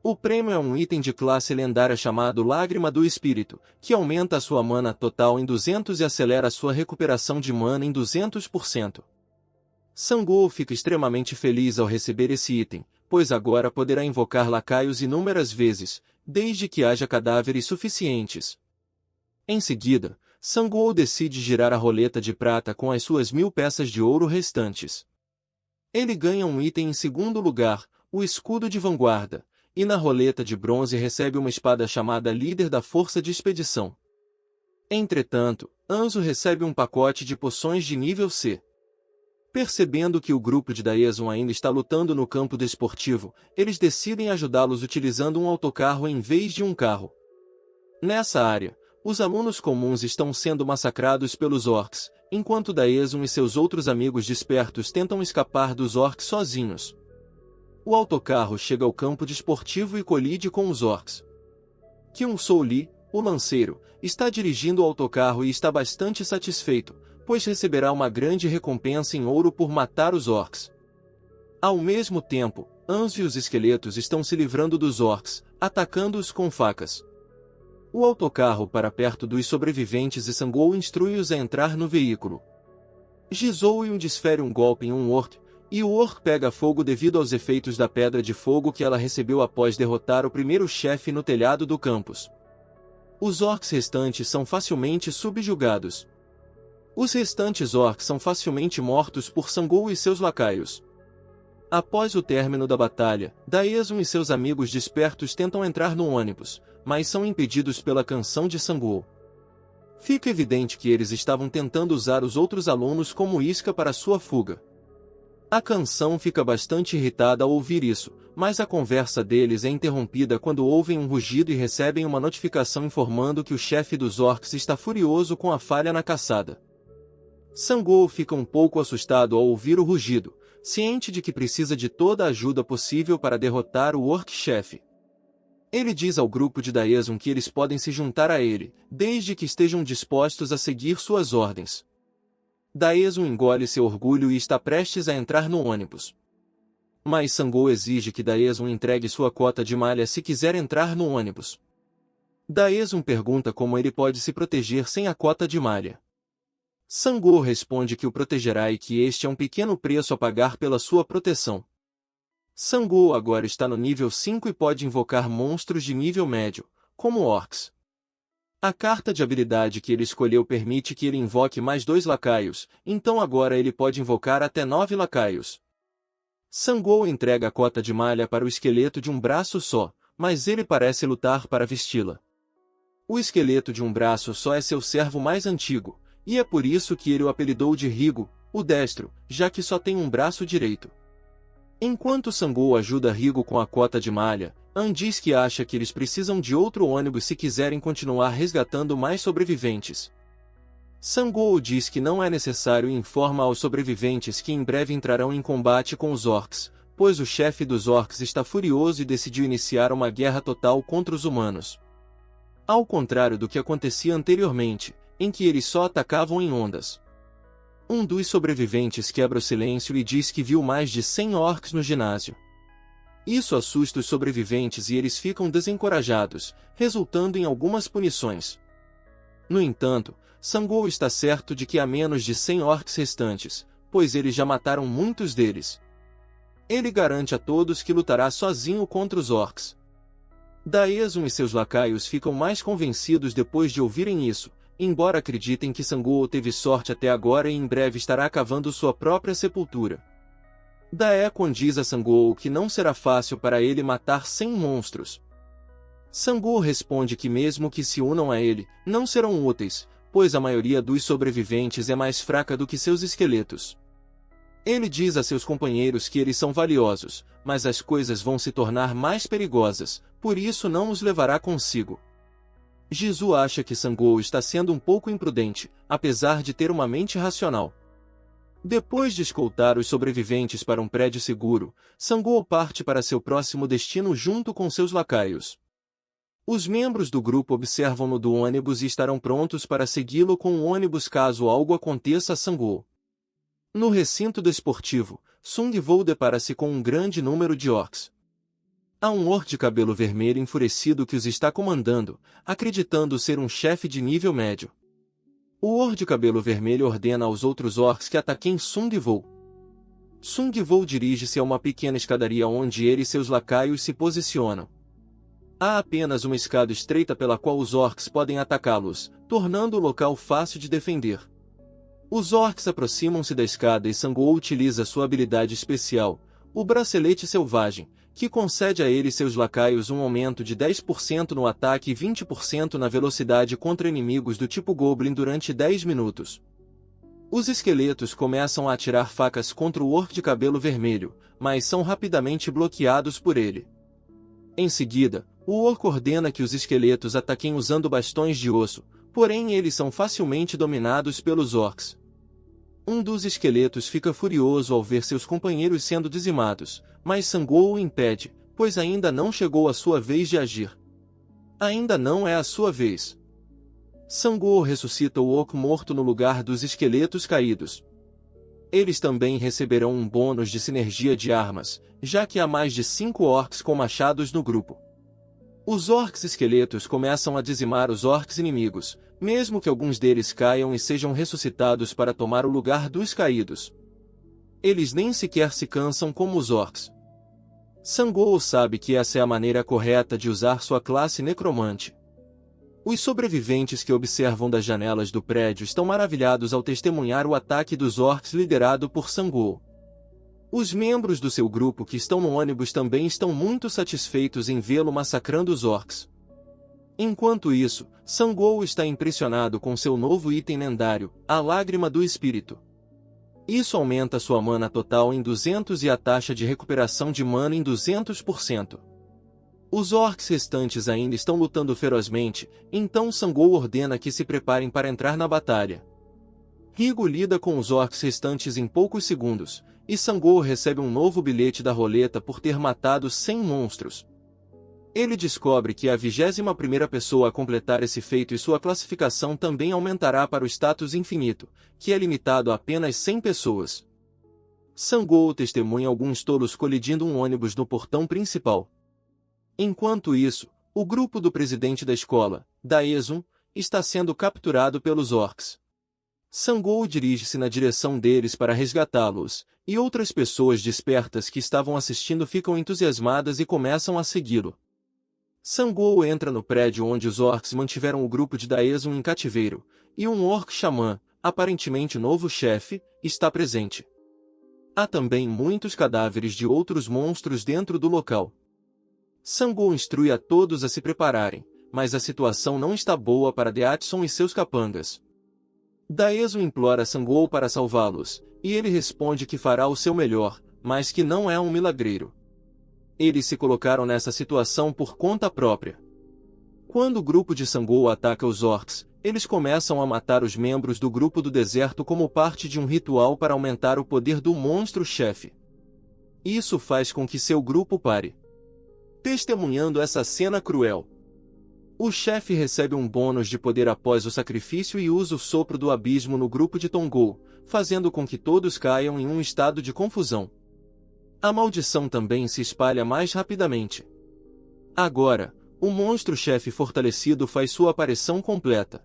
O prêmio é um item de classe lendária chamado Lágrima do Espírito, que aumenta a sua mana total em 200 e acelera sua recuperação de mana em 200%. Sangol fica extremamente feliz ao receber esse item, pois agora poderá invocar lacaios inúmeras vezes, desde que haja cadáveres suficientes. Em seguida, Sangol decide girar a roleta de prata com as suas 1000 peças de ouro restantes. Ele ganha um item em segundo lugar, o Escudo de Vanguarda, e na roleta de bronze recebe uma espada chamada Líder da Força de Expedição. Entretanto, Anzo recebe um pacote de poções de nível C. Percebendo que o grupo de Daezun ainda está lutando no campo desportivo, eles decidem ajudá-los utilizando um autocarro em vez de um carro. Nessa área, os alunos comuns estão sendo massacrados pelos orcs, enquanto Daezun e seus outros amigos despertos tentam escapar dos orcs sozinhos. O autocarro chega ao campo desportivo e colide com os orcs. Kyung-Soo Lee, o lanceiro, está dirigindo o autocarro e está bastante satisfeito, pois receberá uma grande recompensa em ouro por matar os orcs. Ao mesmo tempo, Anzu e os esqueletos estão se livrando dos orcs, atacando-os com facas. O autocarro para perto dos sobreviventes e Sang-woo instrui-os a entrar no veículo. Ji-Soo desfere um golpe em um orc, e o orc pega fogo devido aos efeitos da pedra de fogo que ela recebeu após derrotar o primeiro chefe no telhado do campus. Os orcs restantes são facilmente subjugados. Os restantes orcs são facilmente mortos por Sang-woo e seus lacaios. Após o término da batalha, Daesun e seus amigos despertos tentam entrar no ônibus, mas são impedidos pela canção de Sang-woo. Fica evidente que eles estavam tentando usar os outros alunos como isca para sua fuga. A canção fica bastante irritada ao ouvir isso, mas a conversa deles é interrompida quando ouvem um rugido e recebem uma notificação informando que o chefe dos orcs está furioso com a falha na caçada. Sang-woo fica um pouco assustado ao ouvir o rugido, ciente de que precisa de toda a ajuda possível para derrotar o orc-chefe. Ele diz ao grupo de Daesun que eles podem se juntar a ele, desde que estejam dispostos a seguir suas ordens. Daesun engole seu orgulho e está prestes a entrar no ônibus. Mas Sang-woo exige que Daesun entregue sua cota de malha se quiser entrar no ônibus. Daesun pergunta como ele pode se proteger sem a cota de malha. Sang-woo responde que o protegerá e que este é um pequeno preço a pagar pela sua proteção. Sang-woo agora está no nível 5 e pode invocar monstros de nível médio, como orcs. A carta de habilidade que ele escolheu permite que ele invoque mais 2 lacaios, então agora ele pode invocar até 9 lacaios. Sang-woo entrega a cota de malha para o esqueleto de um braço só, mas ele parece lutar para vesti-la. O esqueleto de um braço só é seu servo mais antigo, e é por isso que ele o apelidou de Rigo, o destro, já que só tem um braço direito. Enquanto Sang-woo ajuda Rigo com a cota de malha, An diz que acha que eles precisam de outro ônibus se quiserem continuar resgatando mais sobreviventes. Sang-woo diz que não é necessário e informa aos sobreviventes que em breve entrarão em combate com os orcs, pois o chefe dos orcs está furioso e decidiu iniciar uma guerra total contra os humanos. Ao contrário do que acontecia anteriormente, em que eles só atacavam em ondas. Um dos sobreviventes quebra o silêncio e diz que viu mais de 100 orcs no ginásio. Isso assusta os sobreviventes e eles ficam desencorajados, resultando em algumas punições. No entanto, Sang-woo está certo de que há menos de 100 orcs restantes, pois eles já mataram muitos deles. Ele garante a todos que lutará sozinho contra os orcs. Daesun e seus lacaios ficam mais convencidos depois de ouvirem isso, embora acreditem que Sang-woo teve sorte até agora e em breve estará cavando sua própria sepultura. Daesun diz a Sang-woo que não será fácil para ele matar 100 monstros. Sang-woo responde que mesmo que se unam a ele, não serão úteis, pois a maioria dos sobreviventes é mais fraca do que seus esqueletos. Ele diz a seus companheiros que eles são valiosos, mas as coisas vão se tornar mais perigosas, por isso não os levará consigo. Ji-Soo acha que Sang-woo está sendo um pouco imprudente, apesar de ter uma mente racional. Depois de escoltar os sobreviventes para um prédio seguro, Sang-woo parte para seu próximo destino junto com seus lacaios. Os membros do grupo observam-no do ônibus e estarão prontos para segui-lo com o ônibus caso algo aconteça a Sang-woo. No recinto desportivo, Sung-woo depara-se com um grande número de orcs. Há um orc de cabelo vermelho enfurecido que os está comandando, acreditando ser um chefe de nível médio. O orc de cabelo vermelho ordena aos outros orcs que ataquem Sung-woo. Sung-woo dirige-se a uma pequena escadaria onde ele e seus lacaios se posicionam. Há apenas uma escada estreita pela qual os orcs podem atacá-los, tornando o local fácil de defender. Os orcs aproximam-se da escada e Sang-woo utiliza sua habilidade especial, o Bracelete Selvagem, que concede a ele e seus lacaios um aumento de 10% no ataque e 20% na velocidade contra inimigos do tipo Goblin durante 10 minutos. Os esqueletos começam a atirar facas contra o orc de cabelo vermelho, mas são rapidamente bloqueados por ele. Em seguida, o orc ordena que os esqueletos ataquem usando bastões de osso, porém eles são facilmente dominados pelos orcs. Um dos esqueletos fica furioso ao ver seus companheiros sendo dizimados, mas Sangwoo o impede, pois ainda não chegou a sua vez de agir. Ainda não é a sua vez. Sangwoo ressuscita o Orc morto no lugar dos esqueletos caídos. Eles também receberão um bônus de sinergia de armas, já que há mais de 5 orcs com machados no grupo. Os orcs esqueletos começam a dizimar os orcs inimigos, mesmo que alguns deles caiam e sejam ressuscitados para tomar o lugar dos caídos. Eles nem sequer se cansam como os orcs. Sangwoo sabe que essa é a maneira correta de usar sua classe necromante. Os sobreviventes que observam das janelas do prédio estão maravilhados ao testemunhar o ataque dos orcs liderado por Sangwoo. Os membros do seu grupo que estão no ônibus também estão muito satisfeitos em vê-lo massacrando os orcs. Enquanto isso, Sangwoo está impressionado com seu novo item lendário, a Lágrima do Espírito. Isso aumenta sua mana total em 200 e a taxa de recuperação de mana em 200%. Os orcs restantes ainda estão lutando ferozmente, então Sangwoo ordena que se preparem para entrar na batalha. Rigo lida com os orcs restantes em poucos segundos, e Sangwoo recebe um novo bilhete da roleta por ter matado 100 monstros. Ele descobre que é a 21ª pessoa a completar esse feito e sua classificação também aumentará para o status infinito, que é limitado a apenas 100 pessoas. Sangwoo testemunha alguns tolos colidindo um ônibus no portão principal. Enquanto isso, o grupo do presidente da escola, Daesun, está sendo capturado pelos orcs. Sangwoo dirige-se na direção deles para resgatá-los, e outras pessoas despertas que estavam assistindo ficam entusiasmadas e começam a segui-lo. Sangwoo entra no prédio onde os orcs mantiveram o grupo de Daesun em cativeiro, e um orc xamã, aparentemente novo chefe, está presente. Há também muitos cadáveres de outros monstros dentro do local. Sangwoo instrui a todos a se prepararem, mas a situação não está boa para Deatson e seus capangas. Daesun implora Sangwoo para salvá-los, e ele responde que fará o seu melhor, mas que não é um milagreiro. Eles se colocaram nessa situação por conta própria. Quando o grupo de Sangwoo ataca os orcs, eles começam a matar os membros do grupo do deserto como parte de um ritual para aumentar o poder do monstro-chefe. Isso faz com que seu grupo pare. Testemunhando essa cena cruel, o chefe recebe um bônus de poder após o sacrifício e usa o sopro do abismo no grupo de Tongou, fazendo com que todos caiam em um estado de confusão. A maldição também se espalha mais rapidamente. Agora, o monstro-chefe fortalecido faz sua aparição completa.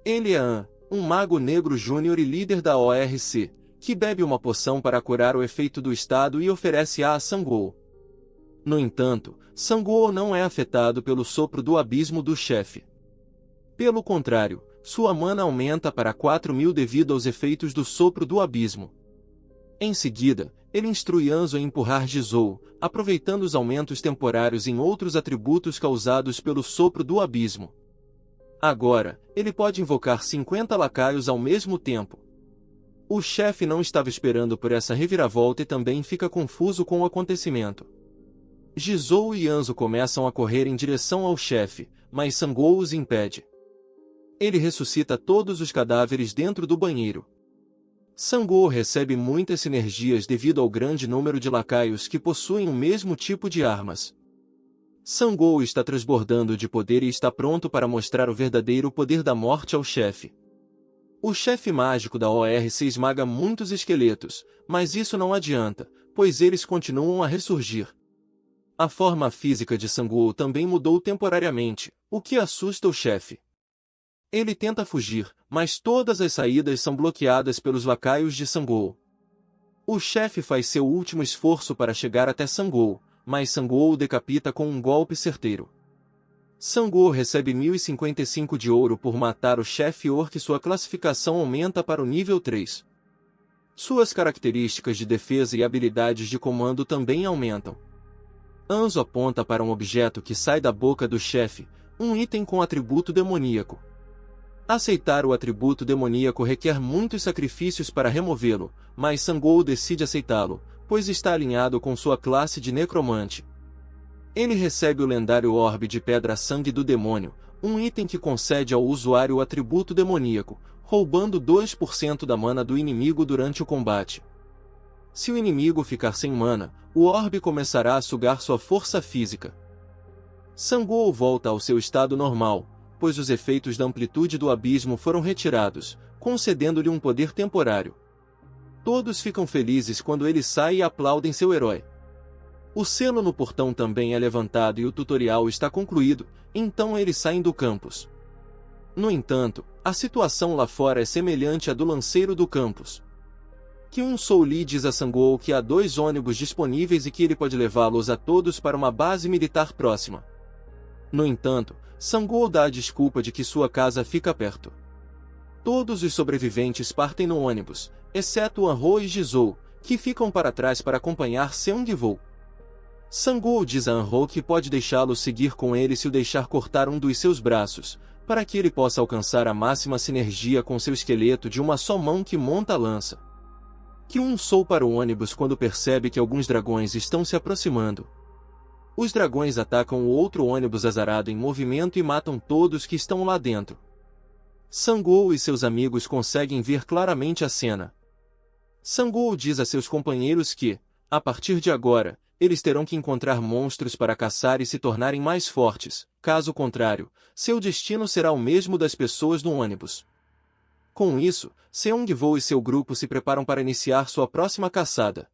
Ele é An, um mago negro júnior e líder da ORC, que bebe uma poção para curar o efeito do estado e oferece-a a Sangwoo. No entanto, Sangwoo não é afetado pelo sopro do abismo do chefe. Pelo contrário, sua mana aumenta para 4.000 devido aos efeitos do sopro do abismo. Em seguida, ele instrui Anzo a empurrar Jizou, aproveitando os aumentos temporários em outros atributos causados pelo sopro do abismo. Agora, ele pode invocar 50 lacaios ao mesmo tempo. O chefe não estava esperando por essa reviravolta e também fica confuso com o acontecimento. Jizou e Anzo começam a correr em direção ao chefe, mas Sangwoo os impede. Ele ressuscita todos os cadáveres dentro do banheiro. Sangwoo recebe muitas sinergias devido ao grande número de lacaios que possuem o mesmo tipo de armas. Sangwoo está transbordando de poder e está pronto para mostrar o verdadeiro poder da morte ao chefe. O chefe mágico da ORC esmaga muitos esqueletos, mas isso não adianta, pois eles continuam a ressurgir. A forma física de Sangwoo também mudou temporariamente, o que assusta o chefe. Ele tenta fugir, mas todas as saídas são bloqueadas pelos lacaios de Sangwoo. O chefe faz seu último esforço para chegar até Sangwoo, mas Sangwoo o decapita com um golpe certeiro. Sangwoo recebe 1055 de ouro por matar o chefe orc e sua classificação aumenta para o nível 3. Suas características de defesa e habilidades de comando também aumentam. Anzo aponta para um objeto que sai da boca do chefe, um item com atributo demoníaco. Aceitar o atributo demoníaco requer muitos sacrifícios para removê-lo, mas Sangwoo decide aceitá-lo, pois está alinhado com sua classe de necromante. Ele recebe o lendário Orbe de Pedra Sangue do Demônio, um item que concede ao usuário o atributo demoníaco, roubando 2% da mana do inimigo durante o combate. Se o inimigo ficar sem mana, o orbe começará a sugar sua força física. Sangou volta ao seu estado normal, pois os efeitos da amplitude do abismo foram retirados, concedendo-lhe um poder temporário. Todos ficam felizes quando ele sai e aplaudem seu herói. O selo no portão também é levantado e o tutorial está concluído, então eles saem do campus. No entanto, a situação lá fora é semelhante à do lanceiro do campus. Kyun-Soo Lee diz a Sangwoo que há 2 ônibus disponíveis e que ele pode levá-los a todos para uma base militar próxima. No entanto, Sangwoo dá a desculpa de que sua casa fica perto. Todos os sobreviventes partem no ônibus, exceto An-ho e Jisoo, que ficam para trás para acompanhar Seung-woo. Sangwoo diz a An-ho que pode deixá-lo seguir com ele se o deixar cortar um dos seus braços, para que ele possa alcançar a máxima sinergia com seu esqueleto de uma só mão que monta a lança. Kyun-Soo para o ônibus quando percebe que alguns dragões estão se aproximando. Os dragões atacam o outro ônibus azarado em movimento e matam todos que estão lá dentro. Sangwoo e seus amigos conseguem ver claramente a cena. Sangwoo diz a seus companheiros que, a partir de agora, eles terão que encontrar monstros para caçar e se tornarem mais fortes, caso contrário, seu destino será o mesmo das pessoas no ônibus. Com isso, Seung-woo e seu grupo se preparam para iniciar sua próxima caçada.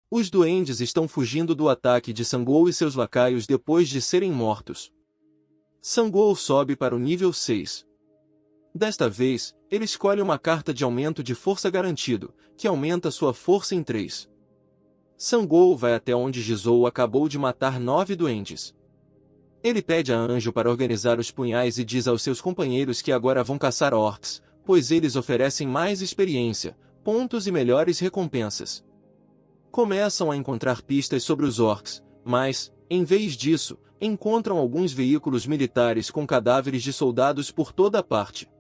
Os duendes estão fugindo do ataque de Sangwoo e seus lacaios depois de serem mortos. Sangwoo sobe para o nível 6. Desta vez, ele escolhe uma carta de aumento de força garantido, que aumenta sua força em 3. Sangwoo vai até onde Jisoo acabou de matar 9 duendes. Ele pede a Anjo para organizar os punhais e diz aos seus companheiros que agora vão caçar orcs, pois eles oferecem mais experiência, pontos e melhores recompensas. Começam a encontrar pistas sobre os orcs, mas, em vez disso, encontram alguns veículos militares com cadáveres de soldados por toda parte.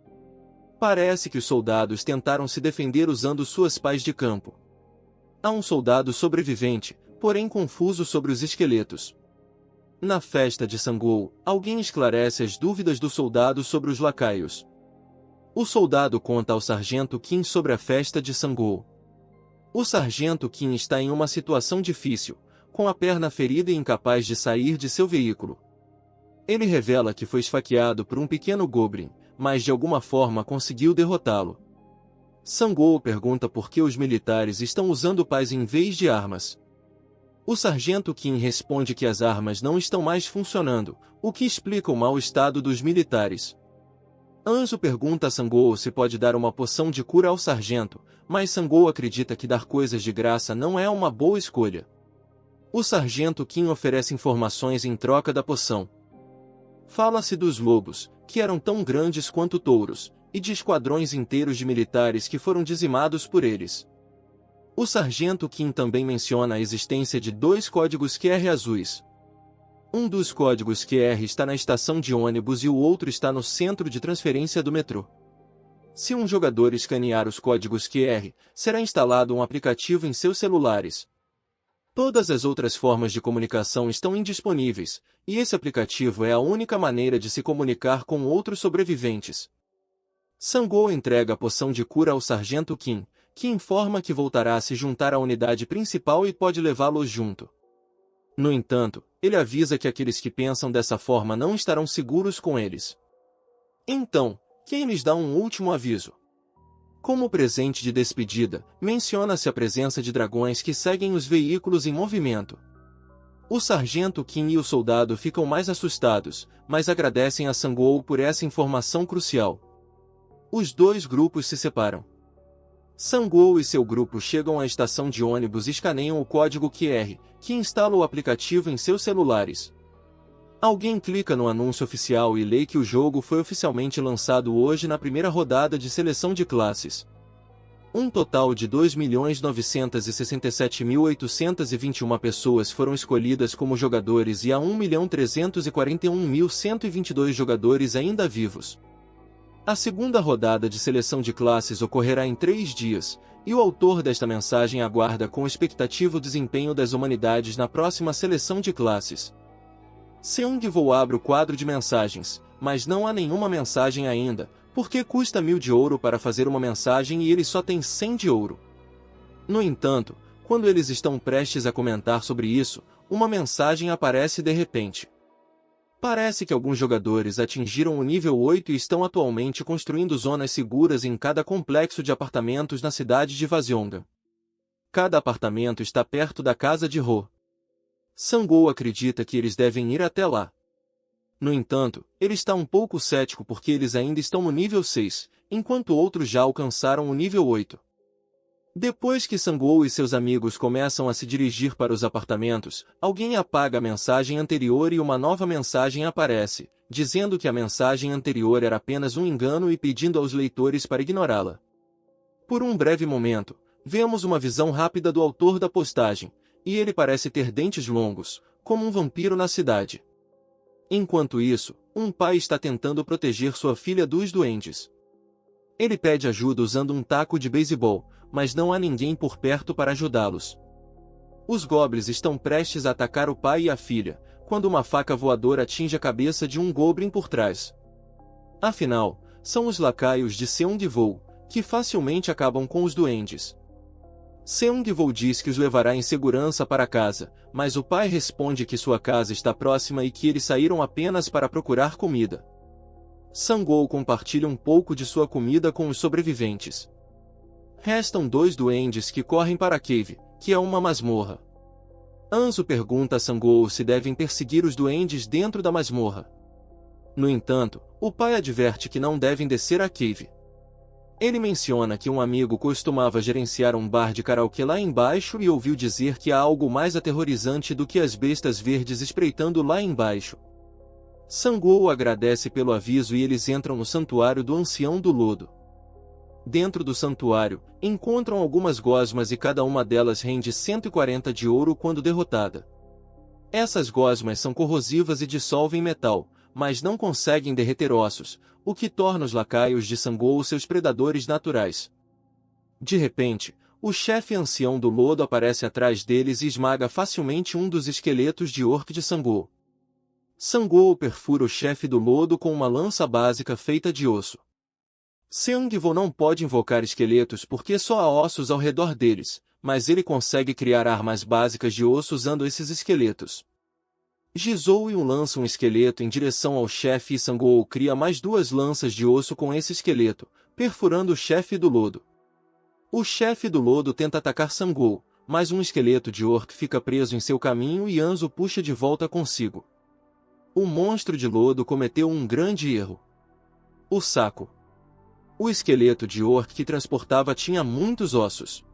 Parece que os soldados tentaram se defender usando suas pás de campo. Há um soldado sobrevivente, porém confuso sobre os esqueletos. Na festa de Sangwoo, alguém esclarece as dúvidas do soldado sobre os lacaios. O soldado conta ao sargento Kim sobre a festa de Sangwoo. O sargento Kim está em uma situação difícil, com a perna ferida e incapaz de sair de seu veículo. Ele revela que foi esfaqueado por um pequeno goblin, mas de alguma forma conseguiu derrotá-lo. Sangwoo pergunta por que os militares estão usando pás em vez de armas. O sargento Kim responde que as armas não estão mais funcionando, o que explica o mau estado dos militares. Anjo pergunta a Sangwoo se pode dar uma poção de cura ao sargento, mas Sangwoo acredita que dar coisas de graça não é uma boa escolha. O sargento Kim oferece informações em troca da poção. Fala-se dos lobos, que eram tão grandes quanto touros, e de esquadrões inteiros de militares que foram dizimados por eles. O sargento Kim também menciona a existência de 2 códigos QR azuis. Um dos códigos QR está na estação de ônibus e o outro está no centro de transferência do metrô. Se um jogador escanear os códigos QR, será instalado um aplicativo em seus celulares. Todas as outras formas de comunicação estão indisponíveis, e esse aplicativo é a única maneira de se comunicar com outros sobreviventes. Sangwoo entrega a poção de cura ao sargento Kim, que informa que voltará a se juntar à unidade principal e pode levá-los junto. No entanto, ele avisa que aqueles que pensam dessa forma não estarão seguros com eles. Então, Kim lhes dá um último aviso. Como presente de despedida, menciona-se a presença de dragões que seguem os veículos em movimento. O sargento Kim e o soldado ficam mais assustados, mas agradecem a Sangwoo por essa informação crucial. Os 2 grupos se separam. Sangwoo e seu grupo chegam à estação de ônibus e escaneiam o código QR, que instala o aplicativo em seus celulares. Alguém clica no anúncio oficial e lê que o jogo foi oficialmente lançado hoje na primeira rodada de seleção de classes. Um total de 2.967.821 pessoas foram escolhidas como jogadores e há 1.341.122 jogadores ainda vivos. A segunda rodada de seleção de classes ocorrerá em 3 dias, e o autor desta mensagem aguarda com expectativa o desempenho das humanidades na próxima seleção de classes. Seung-woo abre o quadro de mensagens, mas não há nenhuma mensagem ainda, Porque custa 1000 de ouro para fazer uma mensagem e ele só tem 100 de ouro. No entanto, quando eles estão prestes a comentar sobre isso, uma mensagem aparece de repente. Parece que alguns jogadores atingiram o nível 8 e estão atualmente construindo zonas seguras em cada complexo de apartamentos na cidade de Vazionga. Cada apartamento está perto da casa de Ro. Sangou acredita que eles devem ir até lá. No entanto, ele está um pouco cético porque eles ainda estão no nível 6, enquanto outros já alcançaram o nível 8. Depois que Sangou e seus amigos começam a se dirigir para os apartamentos, alguém apaga a mensagem anterior e uma nova mensagem aparece, dizendo que a mensagem anterior era apenas um engano e pedindo aos leitores para ignorá-la. Por um breve momento, vemos uma visão rápida do autor da postagem, e ele parece ter dentes longos, como um vampiro na cidade. Enquanto isso, um pai está tentando proteger sua filha dos duendes. Ele pede ajuda usando um taco de beisebol, mas não há ninguém por perto para ajudá-los. Os goblins estão prestes a atacar o pai e a filha, quando uma faca voadora atinge a cabeça de um goblin por trás. Afinal, são os lacaios de Seung-Woo, que facilmente acabam com os duendes. Seung-Woo diz que os levará em segurança para casa, mas o pai responde que sua casa está próxima e que eles saíram apenas para procurar comida. Sangou compartilha um pouco de sua comida com os sobreviventes. Restam 2 duendes que correm para a cave, que é uma masmorra. Anzo pergunta a Sangou se devem perseguir os duendes dentro da masmorra. No entanto, o pai adverte que não devem descer a cave. Ele menciona que um amigo costumava gerenciar um bar de karaokê lá embaixo e ouviu dizer que há algo mais aterrorizante do que as bestas verdes espreitando lá embaixo. Sangou agradece pelo aviso e eles entram no santuário do Ancião do Lodo. Dentro do santuário, encontram algumas gosmas e cada uma delas rende 140 de ouro quando derrotada. Essas gosmas são corrosivas e dissolvem metal, mas não conseguem derreter ossos, o que torna os lacaios de Sangou seus predadores naturais. De repente, o chefe ancião do lodo aparece atrás deles e esmaga facilmente um dos esqueletos de orc de Sangou. Sangou perfura o chefe do lodo com uma lança básica feita de osso. Seung-Woo não pode invocar esqueletos porque só há ossos ao redor deles, mas ele consegue criar armas básicas de osso usando esses esqueletos. Jizou lança um esqueleto em direção ao chefe e Sangou cria mais 2 lanças de osso com esse esqueleto, perfurando o chefe do lodo. O chefe do lodo tenta atacar Sangou, mas um esqueleto de orc fica preso em seu caminho e Anzo puxa de volta consigo. O monstro de lodo cometeu um grande erro. O saco. O esqueleto de orc que transportava tinha muitos ossos.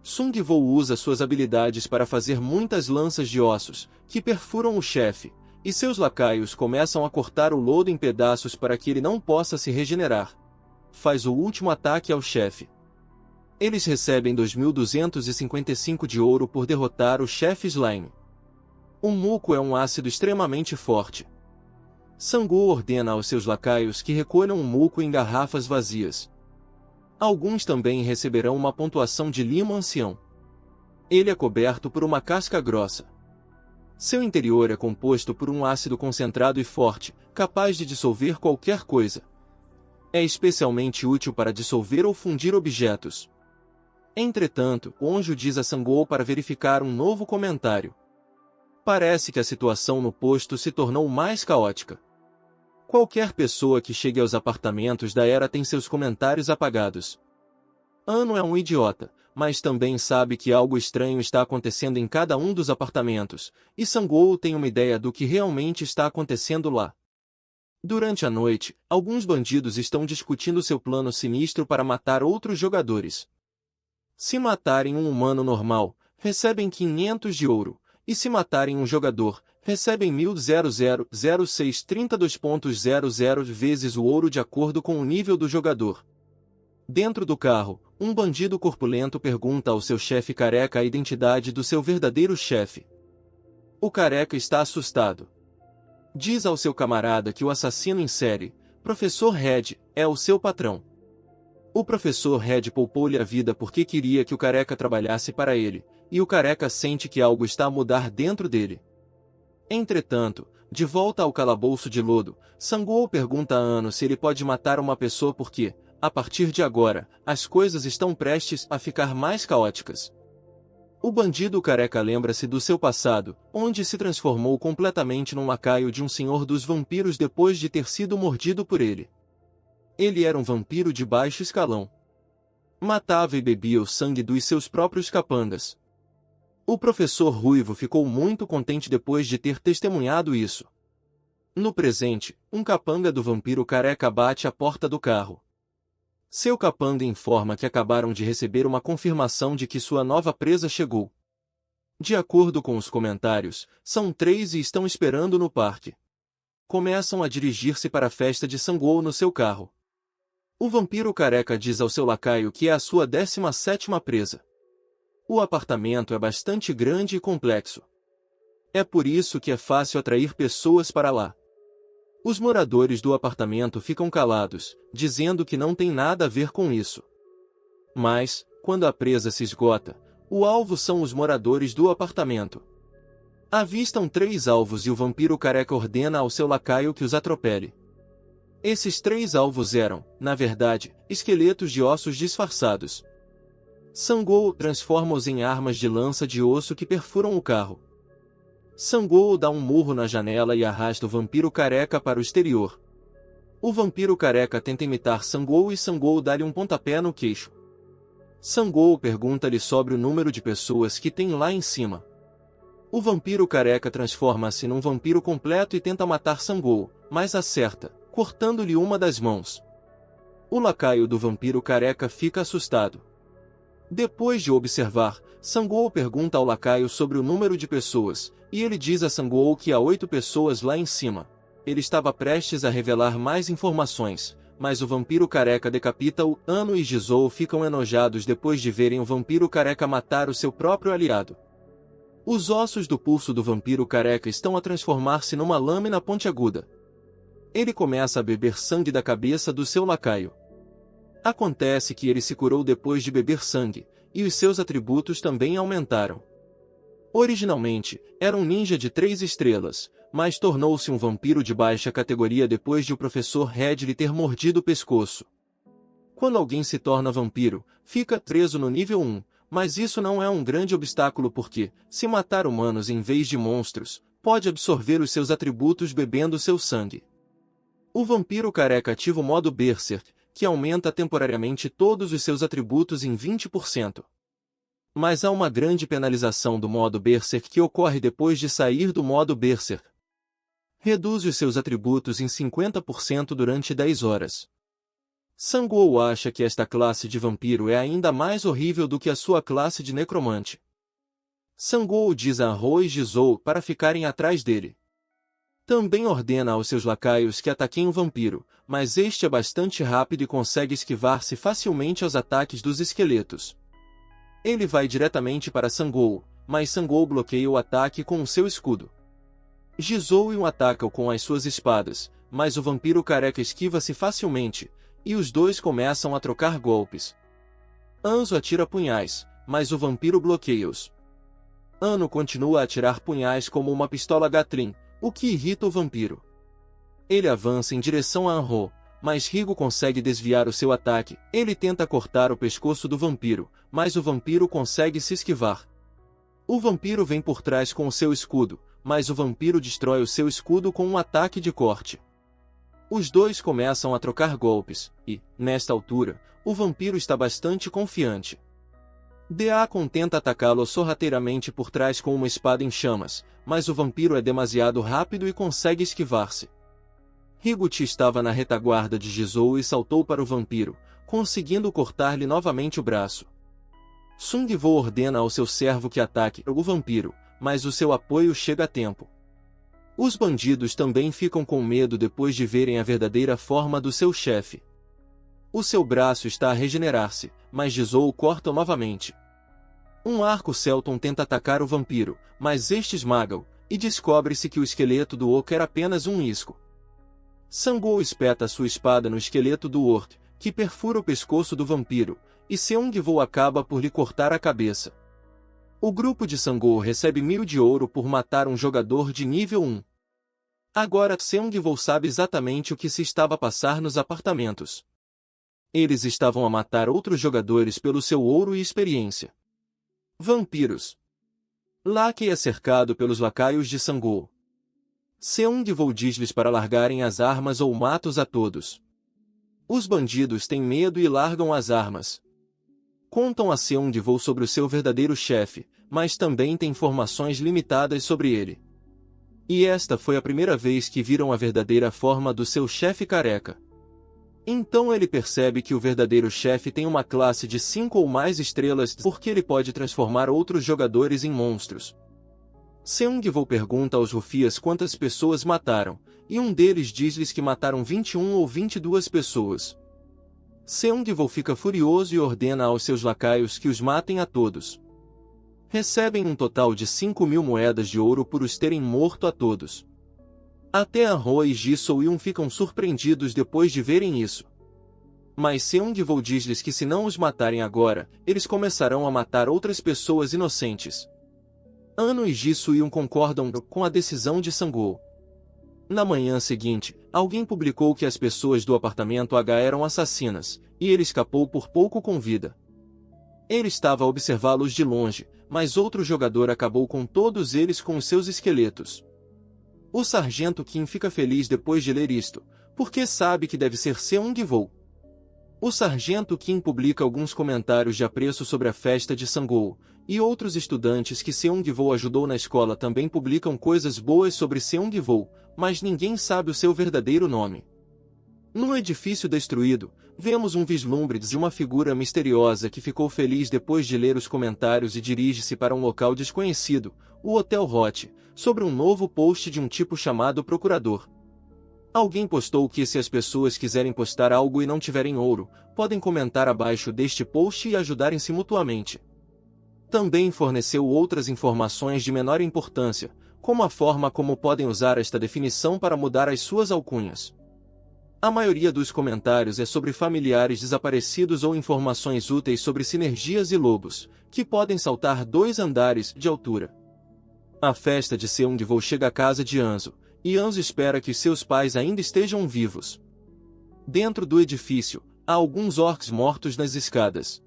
Sung-Woo usa suas habilidades para fazer muitas lanças de ossos, que perfuram o chefe, e seus lacaios começam a cortar o lodo em pedaços para que ele não possa se regenerar. Faz o último ataque ao chefe. Eles recebem 2.255 de ouro por derrotar o chefe Slime. O muco é um ácido extremamente forte. Sangou ordena aos seus lacaios que recolham o muco em garrafas vazias. Alguns também receberão uma pontuação de lima ancião. Ele é coberto por uma casca grossa. Seu interior é composto por um ácido concentrado e forte, capaz de dissolver qualquer coisa. É especialmente útil para dissolver ou fundir objetos. Entretanto, o anjo diz a Sangou para verificar um novo comentário. Parece que a situação no posto se tornou mais caótica. Qualquer pessoa que chegue aos apartamentos da Era tem seus comentários apagados. Ano é um idiota, mas também sabe que algo estranho está acontecendo em cada um dos apartamentos, e Sangou tem uma ideia do que realmente está acontecendo lá. Durante a noite, alguns bandidos estão discutindo seu plano sinistro para matar outros jogadores. Se matarem um humano normal, recebem 500 de ouro, e se matarem um jogador, recebem 1000,0632,00 vezes o ouro de acordo com o nível do jogador. Dentro do carro, um bandido corpulento pergunta ao seu chefe careca a identidade do seu verdadeiro chefe. O careca está assustado. Diz ao seu camarada que o assassino em série, Professor Red, é o seu patrão. O Professor Red poupou-lhe a vida porque queria que o careca trabalhasse para ele, e o careca sente que algo está a mudar dentro dele. Entretanto, De volta ao calabouço de lodo, Sangwoo pergunta a Ano se ele pode matar uma pessoa porque, a partir de agora, as coisas estão prestes a ficar mais caóticas. O bandido careca lembra-se do seu passado, onde se transformou completamente num lacaio de um senhor dos vampiros depois de ter sido mordido por ele. Ele era um vampiro de baixo escalão. Matava e bebia o sangue dos seus próprios capangas. O professor Ruivo ficou muito contente depois de ter testemunhado isso. No presente, um capanga do vampiro careca bate à porta do carro. Seu capanga informa que acabaram de receber uma confirmação de que sua nova presa chegou. De acordo com os comentários, são 3 e estão esperando no parque. Começam a dirigir-se para a festa de Sangwoo no seu carro. O vampiro careca diz ao seu lacaio que é a sua 17ª presa. O apartamento é bastante grande e complexo. É por isso que é fácil atrair pessoas para lá. Os moradores do apartamento ficam calados, dizendo que não tem nada a ver com isso. Mas, quando a presa se esgota, o alvo são os moradores do apartamento. Avistam 3 alvos e o vampiro careca ordena ao seu lacaio que os atropele. Esses 3 alvos eram, na verdade, esqueletos de ossos disfarçados. Sangwoo transforma-os em armas de lança de osso que perfuram o carro. Sangwoo dá um murro na janela e arrasta o vampiro careca para o exterior. O vampiro careca tenta imitar Sangwoo e Sangwoo dá-lhe um pontapé no queixo. Sangwoo pergunta-lhe sobre o número de pessoas que tem lá em cima. O vampiro careca transforma-se num vampiro completo e tenta matar Sangwoo, mas acerta, cortando-lhe uma das mãos. O lacaio do vampiro careca fica assustado. Depois de observar, Sangwoo pergunta ao lacaio sobre o número de pessoas, e ele diz a Sangwoo que há 8 pessoas lá em cima. Ele estava prestes a revelar mais informações, mas o vampiro careca decapita-o. Ano e Jizou ficam enojados depois de verem o vampiro careca matar o seu próprio aliado. Os ossos do pulso do vampiro careca estão a transformar-se numa lâmina pontiaguda. Ele começa a beber sangue da cabeça do seu lacaio. Acontece que ele se curou depois de beber sangue, e os seus atributos também aumentaram. Originalmente, era um ninja de 3 estrelas, mas tornou-se um vampiro de baixa categoria depois de o professor Red lhe ter mordido o pescoço. Quando alguém se torna vampiro, fica preso no nível 1, mas isso não é um grande obstáculo porque, se matar humanos em vez de monstros, pode absorver os seus atributos bebendo seu sangue. O vampiro careca ativa o modo Berserk, que aumenta temporariamente todos os seus atributos em 20%. Mas há uma grande penalização do modo Berserk que ocorre depois de sair do modo Berserk. Reduz os seus atributos em 50% durante 10 horas. Sangwoo acha que esta classe de vampiro é ainda mais horrível do que a sua classe de necromante. Sangwoo diz a Ho e Jizou para ficarem atrás dele. Também ordena aos seus lacaios que ataquem o vampiro, mas este é bastante rápido e consegue esquivar-se facilmente aos ataques dos esqueletos. Ele vai diretamente para Sangwoo, mas Sangwoo bloqueia o ataque com o seu escudo. Jizou o ataca com as suas espadas, mas o vampiro careca esquiva-se facilmente, e os dois começam a trocar golpes. Anzo atira punhais, mas o vampiro bloqueia-os. Ano continua a atirar punhais como uma pistola Gatling, o que irrita o vampiro. Ele avança em direção a Anho, mas Rigo consegue desviar o seu ataque. Ele tenta cortar o pescoço do vampiro, mas o vampiro consegue se esquivar. O vampiro vem por trás com o seu escudo, mas o vampiro destrói o seu escudo com um ataque de corte. Os dois começam a trocar golpes, e, nesta altura, o vampiro está bastante confiante. Deacon tenta atacá-lo sorrateiramente por trás com uma espada em chamas, mas o vampiro é demasiado rápido e consegue esquivar-se. Higuchi estava na retaguarda de Jizou e saltou para o vampiro, conseguindo cortar-lhe novamente o braço. Sungwoo ordena ao seu servo que ataque o vampiro, mas o seu apoio chega a tempo. Os bandidos também ficam com medo depois de verem a verdadeira forma do seu chefe. O seu braço está a regenerar-se, mas Jizou o corta novamente. Um arco Celton tenta atacar o vampiro, mas este esmaga-o, e descobre-se que o esqueleto do Oak era apenas um isco. Sangwoo espeta sua espada no esqueleto do Orc, que perfura o pescoço do vampiro, e Seungwoo acaba por lhe cortar a cabeça. O grupo de Sangwoo recebe 1000 de ouro por matar um jogador de nível 1. Agora Seung-woo sabe exatamente o que se estava a passar nos apartamentos. Eles estavam a matar outros jogadores pelo seu ouro e experiência. Vampiros. Lucky é cercado pelos lacaios de Sang-woo. Seung-woo diz-lhes para largarem as armas ou mata-os a todos. Os bandidos têm medo e largam as armas. Contam a Seung-woo sobre o seu verdadeiro chefe, mas também têm informações limitadas sobre ele. E esta foi a primeira vez que viram a verdadeira forma do seu chefe careca. Então ele percebe que o verdadeiro chefe tem uma classe de 5 ou mais estrelas porque ele pode transformar outros jogadores em monstros. Seung-woo pergunta aos rufias quantas pessoas mataram, e um deles diz-lhes que mataram 21 ou 22 pessoas. Seung-woo fica furioso e ordena aos seus lacaios que os matem a todos. Recebem um total de 5.000 moedas de ouro por os terem morto a todos. Até Han-ho e Ji So-eun ficam surpreendidos depois de verem isso. Mas Seung-woo diz-lhes que se não os matarem agora, eles começarão a matar outras pessoas inocentes. Ano e Ji So-eun concordam com a decisão de Sang-woo. Na manhã seguinte, alguém publicou que as pessoas do apartamento H eram assassinas, e ele escapou por pouco com vida. Ele estava a observá-los de longe, mas outro jogador acabou com todos eles com os seus esqueletos. O sargento Kim fica feliz depois de ler isto, porque sabe que deve ser Seung-woo. O sargento Kim publica alguns comentários de apreço sobre a festa de Sang-woo, e outros estudantes que Seung-woo ajudou na escola também publicam coisas boas sobre Seung-woo, mas ninguém sabe o seu verdadeiro nome. No edifício destruído, vemos um vislumbre de uma figura misteriosa que ficou feliz depois de ler os comentários e dirige-se para um local desconhecido, o Hotel Hot, sobre um novo post de um tipo chamado Procurador. Alguém postou que se as pessoas quiserem postar algo e não tiverem ouro, podem comentar abaixo deste post e ajudarem-se mutuamente. Também forneceu outras informações de menor importância, como a forma como podem usar esta definição para mudar as suas alcunhas. A maioria dos comentários é sobre familiares desaparecidos ou informações úteis sobre sinergias e lobos, que podem saltar 2 andares de altura. A festa de Seung-woo chega à casa de Anzo, e Anzo espera que seus pais ainda estejam vivos. Dentro do edifício, há alguns orcs mortos nas escadas.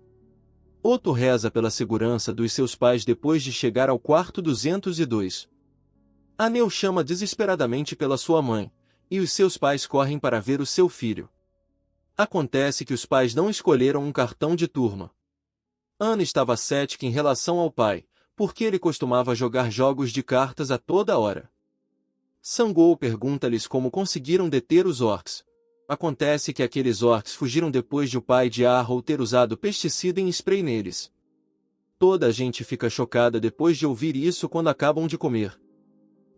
Otto reza pela segurança dos seus pais depois de chegar ao quarto 202. Aneu chama desesperadamente pela sua mãe, e os seus pais correm para ver o seu filho. Acontece que os pais não escolheram um cartão de turma. Ana estava cética em relação ao pai, porque ele costumava jogar jogos de cartas a toda hora. Sang-woo pergunta-lhes como conseguiram deter os orcs. Acontece que aqueles orcs fugiram depois de o pai de Ah-ho ter usado pesticida em spray neles. Toda a gente fica chocada depois de ouvir isso quando acabam de comer.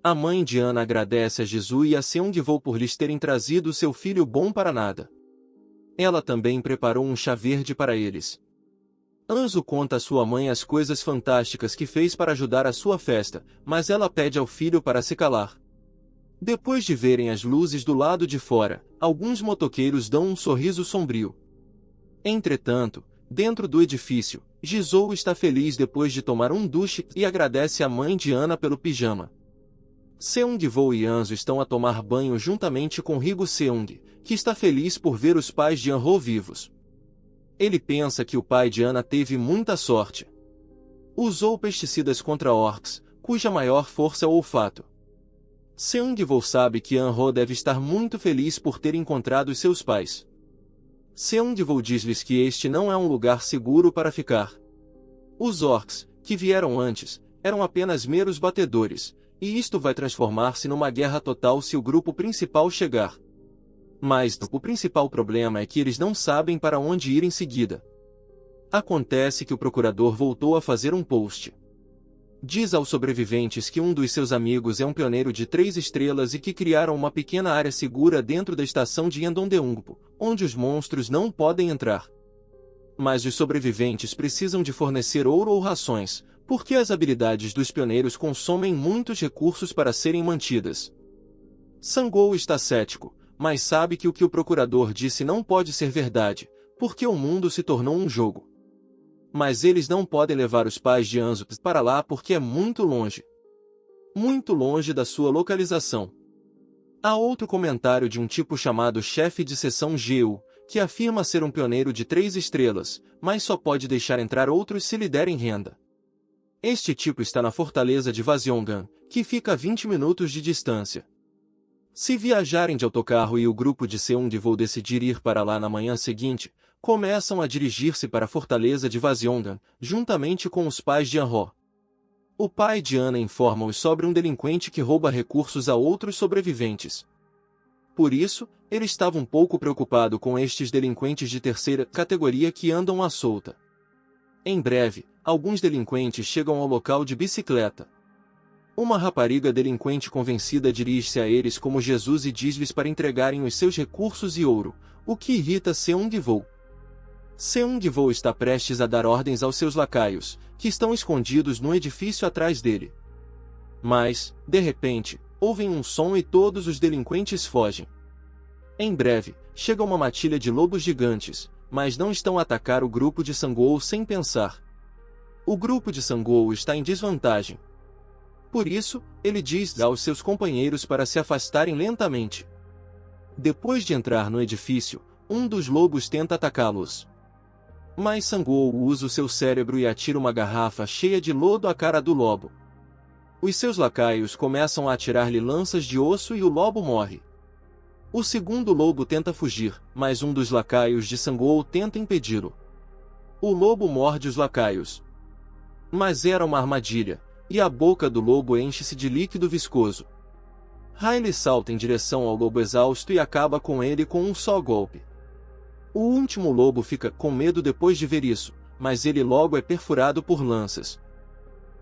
A mãe de Ana agradece a Jesus e a Seung-woo por lhes terem trazido seu filho bom para nada. Ela também preparou um chá verde para eles. Anzo conta à sua mãe as coisas fantásticas que fez para ajudar a sua festa, mas ela pede ao filho para se calar. Depois de verem as luzes do lado de fora, alguns motoqueiros dão um sorriso sombrio. Entretanto, dentro do edifício, Jisoo está feliz depois de tomar um duche e agradece à mãe de Ana pelo pijama. Seung-woo e Anzo estão a tomar banho juntamente com Rigo Seung, que está feliz por ver os pais de Han-ho vivos. Ele pensa que o pai de Ana teve muita sorte. Usou pesticidas contra orcs, cuja maior força é o olfato. Seung-woo sabe que Han-ho deve estar muito feliz por ter encontrado seus pais. Seung-woo diz-lhes que este não é um lugar seguro para ficar. Os orcs, que vieram antes, eram apenas meros batedores, e isto vai transformar-se numa guerra total se o grupo principal chegar. Mas o principal problema é que eles não sabem para onde ir em seguida. Acontece que o procurador voltou a fazer um post. Diz aos sobreviventes que um dos seus amigos é um pioneiro de 3 estrelas e que criaram uma pequena área segura dentro da estação de Yandongdeungpo, onde os monstros não podem entrar. Mas os sobreviventes precisam de fornecer ouro ou rações, porque as habilidades dos pioneiros consomem muitos recursos para serem mantidas. Sang-woo está cético, mas sabe que o procurador disse não pode ser verdade, porque o mundo se tornou um jogo. Mas eles não podem levar os pais de Anzo para lá porque é muito longe. Muito longe da sua localização. Há outro comentário de um tipo chamado chefe de seção Geu, que afirma ser um pioneiro de 3 estrelas, mas só pode deixar entrar outros se lhe derem renda. Este tipo está na fortaleza de Vasiongan, que fica a 20 minutos de distância. Se viajarem de autocarro e o grupo de Seung-woo decidir ir para lá na manhã seguinte, começam a dirigir-se para a fortaleza de Vasiongan, juntamente com os pais de An-ho. O pai de Ana informa-os sobre um delinquente que rouba recursos a outros sobreviventes. Por isso, ele estava um pouco preocupado com estes delinquentes de terceira categoria que andam à solta. Em breve, alguns delinquentes chegam ao local de bicicleta. Uma rapariga delinquente convencida dirige-se a eles como Jesus e diz-lhes para entregarem os seus recursos e ouro, o que irrita Seung-woo. Seung-woo está prestes a dar ordens aos seus lacaios, que estão escondidos no edifício atrás dele. Mas, de repente, ouvem um som e todos os delinquentes fogem. Em breve, chega uma matilha de lobos gigantes, mas não estão a atacar o grupo de Sang-woo sem pensar. O grupo de Sang-woo está em desvantagem. Por isso, ele diz aos seus companheiros para se afastarem lentamente. Depois de entrar no edifício, um dos lobos tenta atacá-los. Mas Sang-woo usa o seu cérebro e atira uma garrafa cheia de lodo à cara do lobo. Os seus lacaios começam a atirar-lhe lanças de osso e o lobo morre. O segundo lobo tenta fugir, mas um dos lacaios de Sang-woo tenta impedi-lo. O lobo morde os lacaios. Mas era uma armadilha, e a boca do lobo enche-se de líquido viscoso. Riley salta em direção ao lobo exausto e acaba com ele com um só golpe. O último lobo fica com medo depois de ver isso, mas ele logo é perfurado por lanças.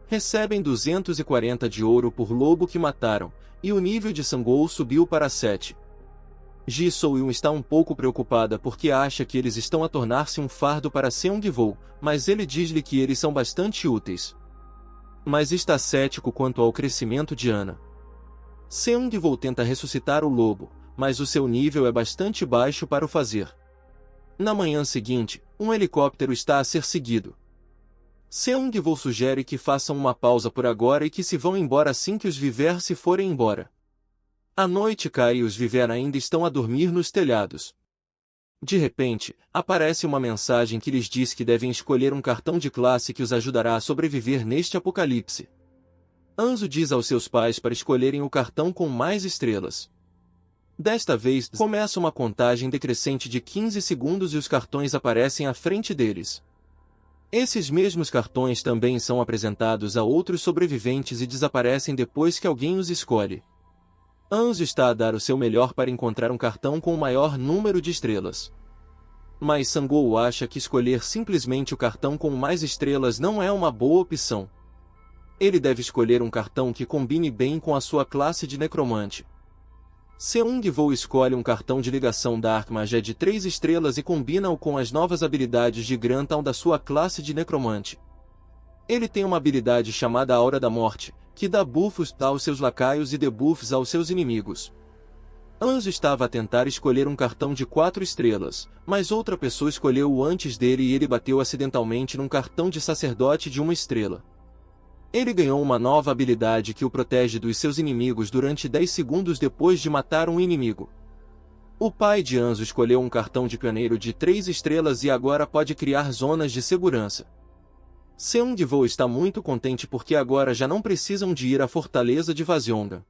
Recebem 240 de ouro por lobo que mataram, e o nível de Sang-woo subiu para 7. Ji So-eun está um pouco preocupada porque acha que eles estão a tornar-se um fardo para Seung-woo, mas ele diz-lhe que eles são bastante úteis. Mas está cético quanto ao crescimento de Ana. Seung-woo tenta ressuscitar o lobo, mas o seu nível é bastante baixo para o fazer. Na manhã seguinte, um helicóptero está a ser seguido. Seung-woo sugere que façam uma pausa por agora e que se vão embora assim que os Viver se forem embora. A noite cai e os Viver ainda estão a dormir nos telhados. De repente, aparece uma mensagem que lhes diz que devem escolher um cartão de classe que os ajudará a sobreviver neste apocalipse. Anzo diz aos seus pais para escolherem o cartão com mais estrelas. Desta vez, começa uma contagem decrescente de 15 segundos e os cartões aparecem à frente deles. Esses mesmos cartões também são apresentados a outros sobreviventes e desaparecem depois que alguém os escolhe. Anzo está a dar o seu melhor para encontrar um cartão com o maior número de estrelas. Mas Sang-woo acha que escolher simplesmente o cartão com mais estrelas não é uma boa opção. Ele deve escolher um cartão que combine bem com a sua classe de necromante. Seung-woo escolhe um cartão de ligação da Arcmagia de 3 estrelas e combina-o com as novas habilidades de Grantown da sua classe de necromante. Ele tem uma habilidade chamada Aura da Morte, que dá buffs aos seus lacaios e debuffs aos seus inimigos. Anzo estava a tentar escolher um cartão de 4 estrelas, mas outra pessoa escolheu-o antes dele e ele bateu acidentalmente num cartão de sacerdote de 1 estrela. Ele ganhou uma nova habilidade que o protege dos seus inimigos durante 10 segundos depois de matar um inimigo. O pai de Anzo escolheu um cartão de pioneiro de 3 estrelas e agora pode criar zonas de segurança. Seung-woo está muito contente porque agora já não precisam de ir à fortaleza de Vasiongan.